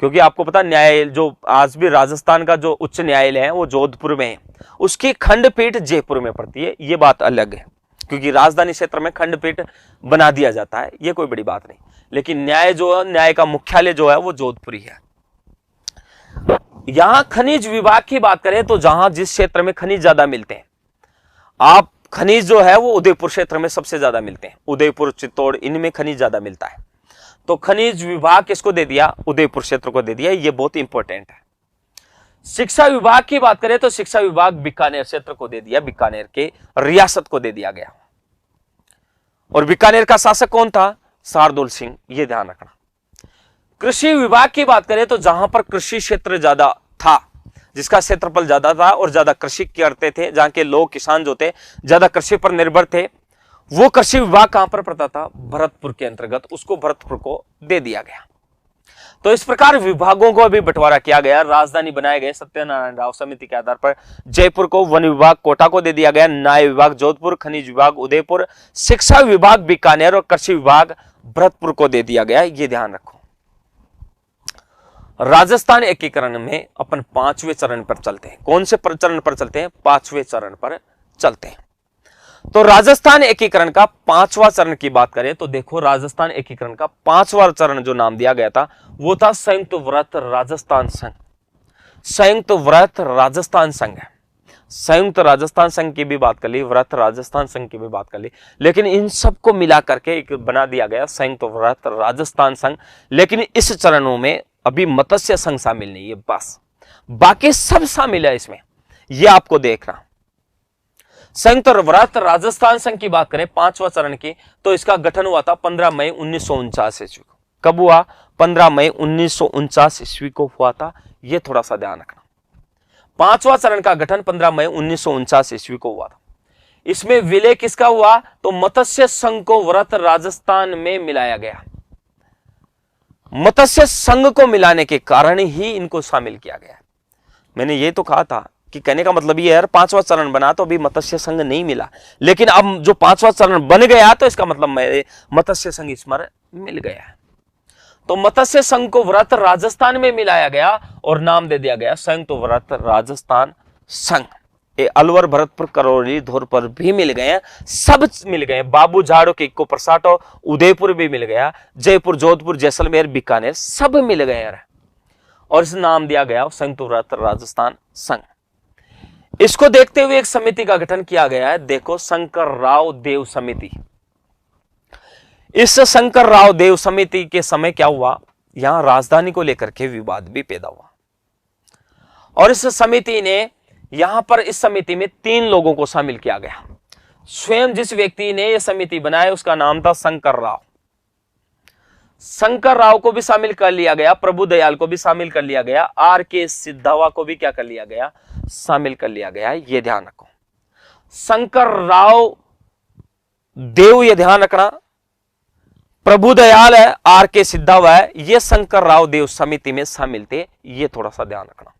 क्योंकि आपको पता, न्याय जो आज भी राजस्थान का जो उच्च न्यायालय है वो जोधपुर में है, उसकी खंडपीठ जयपुर में पड़ती है। ये बात अलग है, क्योंकि राजधानी क्षेत्र में खंडपीठ बना दिया जाता है, ये कोई बड़ी बात नहीं। लेकिन न्याय का मुख्यालय जो है वो जोधपुर ही है। यहां खनिज विभाग की बात करें तो जहां जिस क्षेत्र में खनिज ज्यादा मिलते हैं, आप खनिज जो है वो उदयपुर क्षेत्र में सबसे ज्यादा मिलते हैं। उदयपुर, चित्तौड़, इनमें खनिज ज्यादा मिलता है। तो खनिज विभाग किसको दे दिया? उदयपुर क्षेत्र को दे दिया। ये बहुत इंपॉर्टेंट है। शिक्षा विभाग की बात करें तो शिक्षा विभाग बीकानेर क्षेत्र को दे दिया, बीकानेर के रियासत को दे दिया गया। और बीकानेर का शासक कौन था? शार्दुल सिंह, ये ध्यान रखना। कृषि विभाग की बात करें तो जहां पर कृषि क्षेत्र ज्यादा था, जिसका क्षेत्रफल ज्यादा था और ज्यादा कृषि करते थे, जहां के लोग किसान जो थे ज्यादा कृषि पर निर्भर थे, वो कृषि विभाग कहां पर पड़ता था? भरतपुर के अंतर्गत, उसको भरतपुर को दे दिया गया। तो इस प्रकार विभागों को अभी बंटवारा किया गया। राजधानी बनाए गए सत्यनारायण राव समिति के आधार पर जयपुर को, वन विभाग कोटा को दे दिया गया, न्याय विभाग जोधपुर, खनिज विभाग उदयपुर, शिक्षा विभाग बीकानेर और कृषि विभाग भरतपुर को दे दिया गया। ये ध्यान रखो। राजस्थान एकीकरण में अपन 5वें चरण पर चलते हैं। कौन से चरण पर चलते हैं? 5वें चरण पर चलते हैं। तो राजस्थान एकीकरण का 5वां चरण की बात करें तो देखो, राजस्थान एकीकरण का 5वां चरण जो नाम दिया गया था वो था संयुक्त व्रत राजस्थान संघ। संयुक्त व्रत राजस्थान संघ है। संयुक्त राजस्थान संघ की भी बात कर ली, व्रत राजस्थान संघ की भी बात कर ली, लेकिन इन सबको मिला करके एक बना दिया गया संयुक्त व्रत राजस्थान संघ। लेकिन इस चरणों में अभी मत्स्य संघ शामिल नहीं है, बस बाकी सब शामिल है इसमें, यह आपको देखना। संयुक्त व्रत राजस्थान संघ की बात करें 5वां चरण की, तो इसका गठन हुआ था 15 मई 1949 ईस्वी को। कब हुआ? 15 मई 1949 ईस्वी को हुआ था। यह थोड़ा सा ध्यान रखना। 5वां चरण का गठन 15 मई 1949 ईस्वी को हुआ था। इसमें विलय किसका हुआ? तो मत्स्य संघ को व्रत राजस्थान में मिलाया गया। मत्स्य संघ को मिलाने के कारण ही इनको शामिल किया गया। मैंने ये तो कहा था कि कहने का मतलब ये है, 5वां चरण बना तो अभी मत्स्य संघ नहीं मिला, लेकिन अब जो 5वां चरण बन गया तो इसका मतलब मत्स्य संघ इसमें मिल गया है। तो मत्स्य संघ को व्रत राजस्थान में मिलाया गया और नाम दे दिया गया संयुक्त व्रत राजस्थान संघ। अलवर, भरतपुर, करौली, धौरपुर भी मिल गए, सब मिल गए। बाबू झाड़ो के इक्को परसाटो, उदयपुर भी मिल गया, जयपुर, जोधपुर, जैसलमेर, बीकानेर सब मिल गए और इस नाम दिया गया संयुक्त व्रत राजस्थान संघ। इसको देखते हुए एक समिति का गठन किया गया है। देखो, शंकर राव देव समिति। इस शंकर राव देव समिति के समय क्या हुआ? यहां राजधानी को लेकर के विवाद भी पैदा हुआ और इस समिति ने यहां पर इस समिति में 3 लोगों को शामिल किया गया। स्वयं जिस व्यक्ति ने यह समिति बनाई उसका नाम था शंकर राव। शंकर राव को भी शामिल कर लिया गया, प्रभु दयाल को भी शामिल कर लिया गया, R.K. सिद्धावा को भी क्या कर लिया गया? शामिल कर लिया गया। ये ध्यान रखो, शंकर राव देव, ये ध्यान रखना, प्रभु दयाल है, R.K. सिद्धावा है, ये शंकर राव देव समिति में शामिल थे। ये थोड़ा सा ध्यान रखना।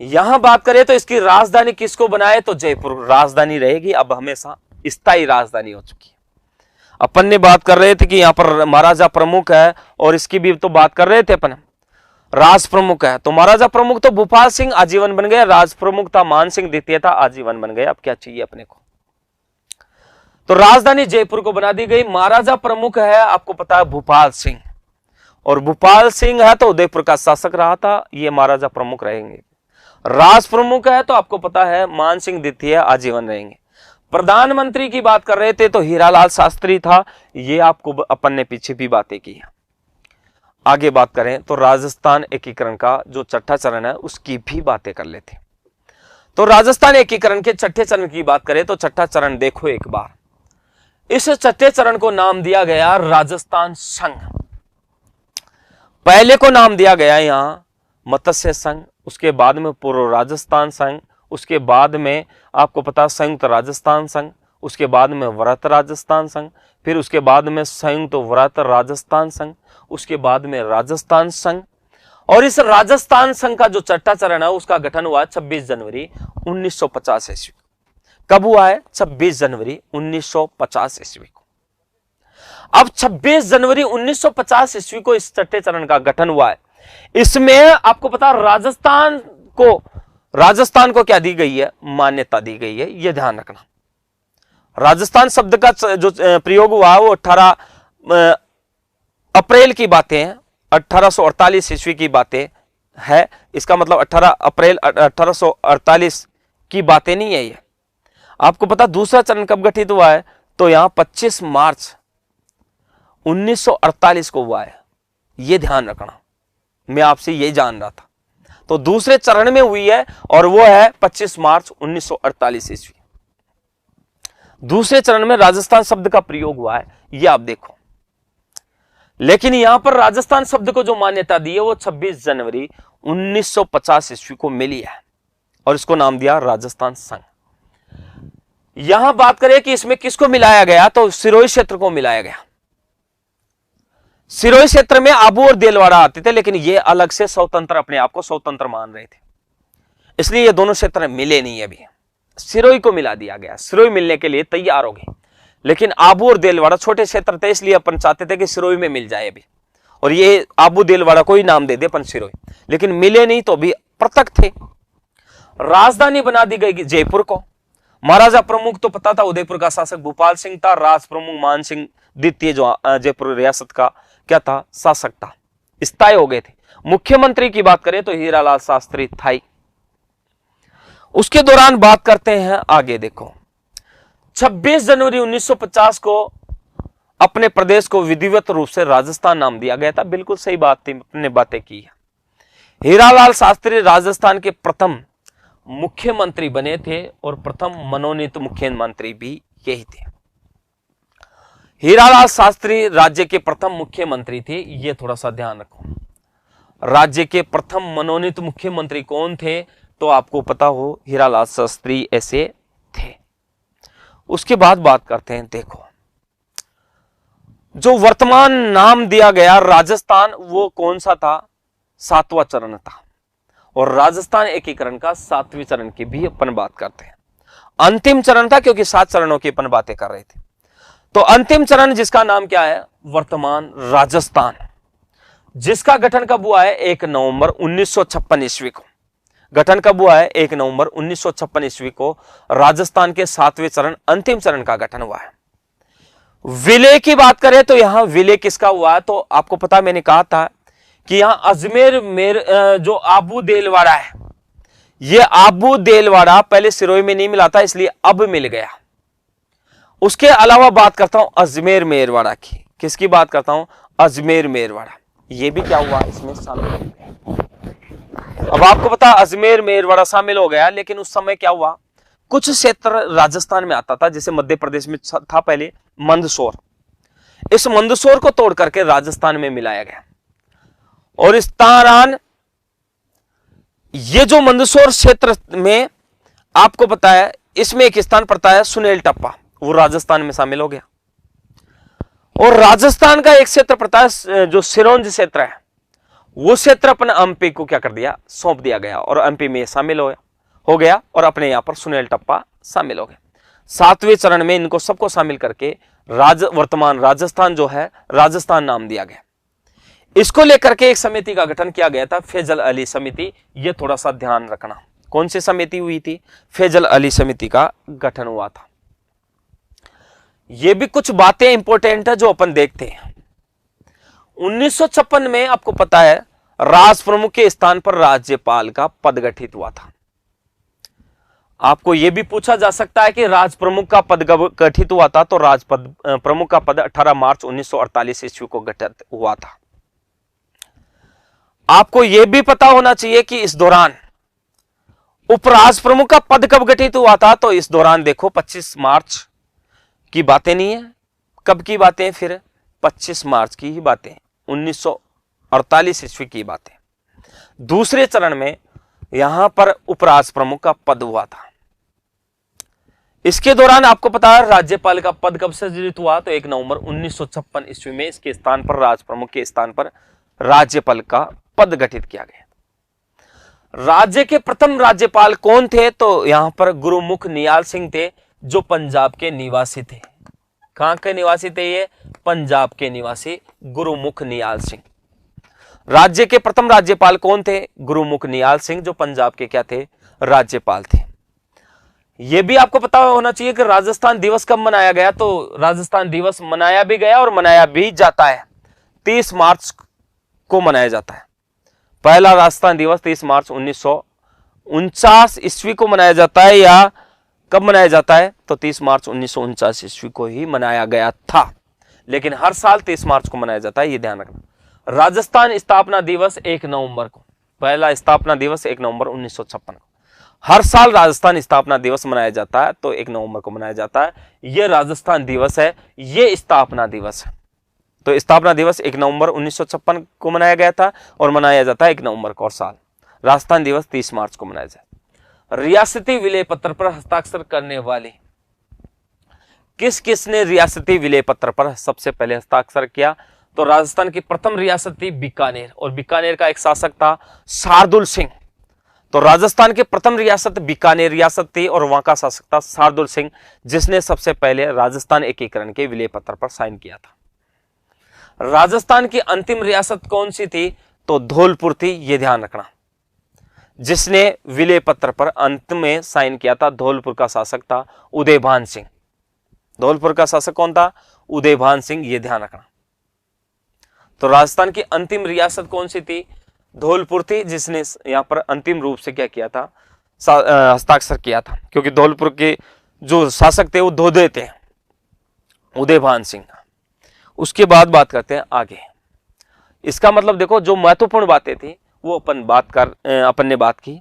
यहां बात करें तो इसकी राजधानी किसको बनाए? तो जयपुर राजधानी रहेगी, अब हमेशा स्थायी राजधानी हो चुकी है। अपन ने बात कर रहे थे कि यहां पर महाराजा प्रमुख है और इसकी भी तो बात कर रहे थे अपन, राज प्रमुख है। तो महाराजा प्रमुख तो भूपाल सिंह आजीवन बन गए, राज प्रमुख था मान सिंह द्वितीय था, आजीवन बन गए। अब क्या चाहिए अपने को? तो राजधानी जयपुर को बना दी गई। महाराजा प्रमुख है, आपको पता है, भूपाल सिंह, और भूपाल सिंह है तो उदयपुर का शासक रहा था, ये महाराजा प्रमुख रहेंगे। राज प्रमुख है तो आपको पता है मान सिंह द्वितीय आजीवन रहेंगे। प्रधानमंत्री की बात कर रहे थे तो हीरालाल शास्त्री था, ये आपको अपन ने पीछे भी बातें की है। आगे बात करें तो राजस्थान एकीकरण का जो 6ठा चरण है उसकी भी बातें कर लेते हैं। तो राजस्थान एकीकरण के 6ठे चरण की बात करें तो 6ठा चरण देखो एक बार। इस 6ठे चरण को नाम दिया गया राजस्थान संघ। पहले को नाम दिया गया यहां मत्स्य संघ, उसके बाद में पूर्व राजस्थान संघ, उसके बाद में आपको पता संयुक्त राजस्थान संघ, उसके बाद में व्रत राजस्थान संघ, फिर उसके बाद में संयुक्त व्रत राजस्थान संघ, उसके बाद में राजस्थान संघ। और इस राजस्थान संघ का जो 6ठा चरण है उसका गठन हुआ 26 जनवरी 1950 ईस्वी। कब हुआ है? 26 जनवरी 1950 ईस्वी को। अब 26 जनवरी 1950 ईस्वी को इस 6ठे चरण का गठन हुआ है। इसमें आपको पता राजस्थान को क्या दी गई है? मान्यता दी गई है, यह ध्यान रखना। राजस्थान शब्द का जो प्रयोग हुआ वो 18 अप्रैल की बातें हैं, 1848 ईस्वी की बातें है। इसका मतलब 18 अप्रैल 1848 की बातें नहीं है ये। आपको पता दूसरा चरण कब गठित हुआ है? तो यहां 25 मार्च 1948 को हुआ है। ये ध्यान रखना, मैं आपसे यही जान रहा था। तो दूसरे चरण में हुई है और वो है 25 मार्च 1948 ईस्वी। दूसरे चरण में राजस्थान शब्द का प्रयोग हुआ है, ये आप देखो। लेकिन यहां पर राजस्थान शब्द को जो मान्यता दी है वो 26 जनवरी 1950 ईस्वी को मिली है और इसको नाम दिया राजस्थान संघ। यहां बात करें कि इसमें किसको मिलाया गया, तो सिरोही क्षेत्र को मिलाया गया। सिरोही क्षेत्र में आबू और देलवाड़ा आते थे, लेकिन ये अलग से स्वतंत्र, अपने आप को स्वतंत्र मान रहे थे, इसलिए ये दोनों क्षेत्र मिले नहीं। अभी सिरोही को मिला दिया गया, सिरोही मिलने के लिए तैयार हो गए, लेकिन आबू और देलवाड़ा छोटे क्षेत्र थे, इसलिए अपन चाहते थे कि सिरोही में मिल जाए अभी, और ये आबू देलवाड़ा को ही नाम दे दे अपन सिरोही, लेकिन मिले नहीं तो भी पृथक थे। राजधानी बना दी गई जयपुर को। महाराजा प्रमुख तो पता था, उदयपुर का शासक भूपाल सिंह था, राज प्रमुख मान सिंह द्वितीय जो जयपुर रियासत का क्या था, शासक था, स्थायी हो गए थे। मुख्यमंत्री की बात करें तो हीरालाल शास्त्री था ही। उसके दौरान बात करते हैं आगे, देखो 26 जनवरी 1950 को अपने प्रदेश को विधिवत रूप से राजस्थान नाम दिया गया था। बिल्कुल सही बात थी, अपने बातें की है। हीरालाल शास्त्री राजस्थान के प्रथम मुख्यमंत्री बने थे और प्रथम मनोनीत मुख्यमंत्री भी यही थे। हीरालाल शास्त्री राज्य के प्रथम मुख्यमंत्री थे, ये थोड़ा सा ध्यान रखो। राज्य के प्रथम मनोनीत मुख्यमंत्री कौन थे, तो आपको पता हो हीरालाल शास्त्री ऐसे थे। उसके बाद बात करते हैं, देखो जो वर्तमान नाम दिया गया राजस्थान, वो कौन सा था, 7वां चरण था, और राजस्थान एकीकरण का 7वें चरण की भी अपन बात करते हैं। अंतिम चरण था, क्योंकि 7 चरणों की अपन बातें कर रहे थे। तो अंतिम चरण जिसका नाम क्या है, वर्तमान राजस्थान, जिसका गठन कब हुआ है, 1 नवंबर 1956 ईस्वी को। गठन कब हुआ है, 1 नवंबर 1956 ईस्वी को राजस्थान के 7वें चरण, अंतिम चरण का गठन हुआ है। विलय की बात करें तो यहां विलय किसका हुआ है, तो आपको पता, मैंने कहा था कि यहां अजमेर जो आबू देलवाड़ा है, ये आबू देलवाड़ा पहले सिरोही में नहीं मिला था, इसलिए अब मिल गया। उसके अलावा बात करता हूं अजमेर मेरवाड़ा की। किसकी बात करता हूं, अजमेर मेरवाड़ा। ये भी क्या हुआ, इसमें शामिल हो गया। अब आपको पता अजमेर मेरवाड़ा शामिल हो गया, लेकिन उस समय क्या हुआ, कुछ क्षेत्र राजस्थान में आता था, जैसे मध्य प्रदेश में था पहले मंदसौर। इस मंदसौर को तोड़ करके राजस्थान में मिलाया गया, और इस दौरान ये जो मंदसौर क्षेत्र में आपको पता है, इसमें एक स्थान पड़ता है सुनेल टप्पा, वो राजस्थान में शामिल हो गया। और राजस्थान का एक क्षेत्र पड़ता है जो सिरोंज क्षेत्र है, वो क्षेत्र अपने एमपी को क्या कर दिया, सौंप दिया गया, और एमपी में शामिल हो गया, और अपने यहां पर सुनेल टप्पा शामिल हो गए। 7वें चरण में इनको सबको शामिल करके वर्तमान राजस्थान जो है, राजस्थान नाम दिया गया। इसको लेकर के एक समिति का गठन किया गया था, फैजल अली समिति। ये थोड़ा सा ध्यान रखना, कौन सी समिति हुई थी, फैजल अली समिति का गठन हुआ था। ये भी कुछ बातें इंपॉर्टेंट है जो अपन देखते हैं। 1956 में आपको पता है राज प्रमुख के स्थान पर राज्यपाल का पद गठित हुआ था। आपको यह भी पूछा जा सकता है कि राज प्रमुख का पद गठित हुआ था, तो राज प्रमुख का पद 18 मार्च 1948 ईस्वी को गठित हुआ था। आपको यह भी पता होना चाहिए कि इस दौरान उपराज प्रमुख का पद कब गठित हुआ था, तो इस दौरान देखो 25 मार्च की बातें नहीं है, कब की बातें, फिर 25 मार्च की ही बातें, 1948 ईस्वी की बातें। दूसरे चरण में यहां पर उपराज प्रमुख का पद हुआ था। इसके दौरान आपको पता है राज्यपाल का पद कब से सृजित हुआ, तो 1 नवंबर 1956 ईस्वी में इसके स्थान पर, राज प्रमुख के स्थान पर राज्यपाल का पद गठित किया गया। राज्य के प्रथम राज्यपाल कौन थे, तो यहां पर गुरुमुख नियाल सिंह थे, जो पंजाब के निवासी थे। कहां के निवासी थे ये, पंजाब के निवासी गुरुमुख नियाल सिंह। राज्य के प्रथम राज्यपाल कौन थे, गुरुमुख नियाल सिंह, जो पंजाब के क्या थे, राज्यपाल थे। यह भी आपको पता होना चाहिए कि राजस्थान दिवस कब मनाया गया। तो राजस्थान दिवस मनाया भी गया और मनाया भी जाता है, 30 मार्च को मनाया जाता है। पहला राजस्थान दिवस 30 मार्च 1949 ईस्वी को मनाया जाता है, या कब मनाया जाता है तो 30 मार्च 1949 ईस्वी को ही मनाया गया था, लेकिन हर साल 30 मार्च को मनाया जाता है, ये ध्यान रखना। राजस्थान स्थापना दिवस 1 नवंबर को, पहला स्थापना दिवस 1 नवंबर 1956 को। हर साल राजस्थान स्थापना दिवस मनाया जाता है, तो 1 नवंबर को मनाया जाता है। यह राजस्थान दिवस है, यह स्थापना दिवस है। तो स्थापना दिवस 1 नवंबर 1956 को मनाया गया था और मनाया जाता है 1 नवंबर को, और साल राजस्थान दिवस 30 मार्च को मनाया जाता है। रियासती विलय पत्र पर हस्ताक्षर करने वाले किस किसने रियासती विलय पत्र पर सबसे पहले हस्ताक्षर किया? तो राजस्थान की प्रथम रियासत थी बीकानेर, और बीकानेर का एक शासक था शार्दुल सिंह। तो राजस्थान की प्रथम रियासत बीकानेर रियासत थी और वहां का शासक था शार्दुल सिंह, जिसने सबसे पहले राजस्थान एकीकरण के विलय पत्र पर साइन किया था। राजस्थान की अंतिम रियासत कौन सी थी? तो धौलपुर थी, यह ध्यान रखना। जिसने विलय पत्र पर अंत में साइन किया था, धौलपुर का शासक था उदयभान सिंह। धौलपुर का शासक कौन था? उदयभान सिंह, यह ध्यान रखना। तो राजस्थान की अंतिम रियासत कौन सी थी? धौलपुर थी, जिसने यहां पर अंतिम रूप से क्या किया था? हस्ताक्षर किया था, क्योंकि धौलपुर के जो शासक थे वो धोदे थे, उदयभान सिंह। उसके बाद बात करते हैं आगे। इसका मतलब देखो, जो महत्वपूर्ण बातें थी वो अपन ने बात की।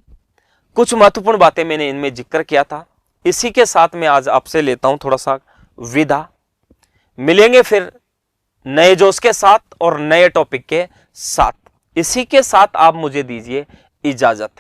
कुछ महत्वपूर्ण बातें मैंने इनमें जिक्र किया था। इसी के साथ मैं आज आपसे लेता हूं थोड़ा सा विदा। मिलेंगे फिर नए जोश के साथ और नए टॉपिक के साथ। इसी के साथ आप मुझे दीजिए इजाजत।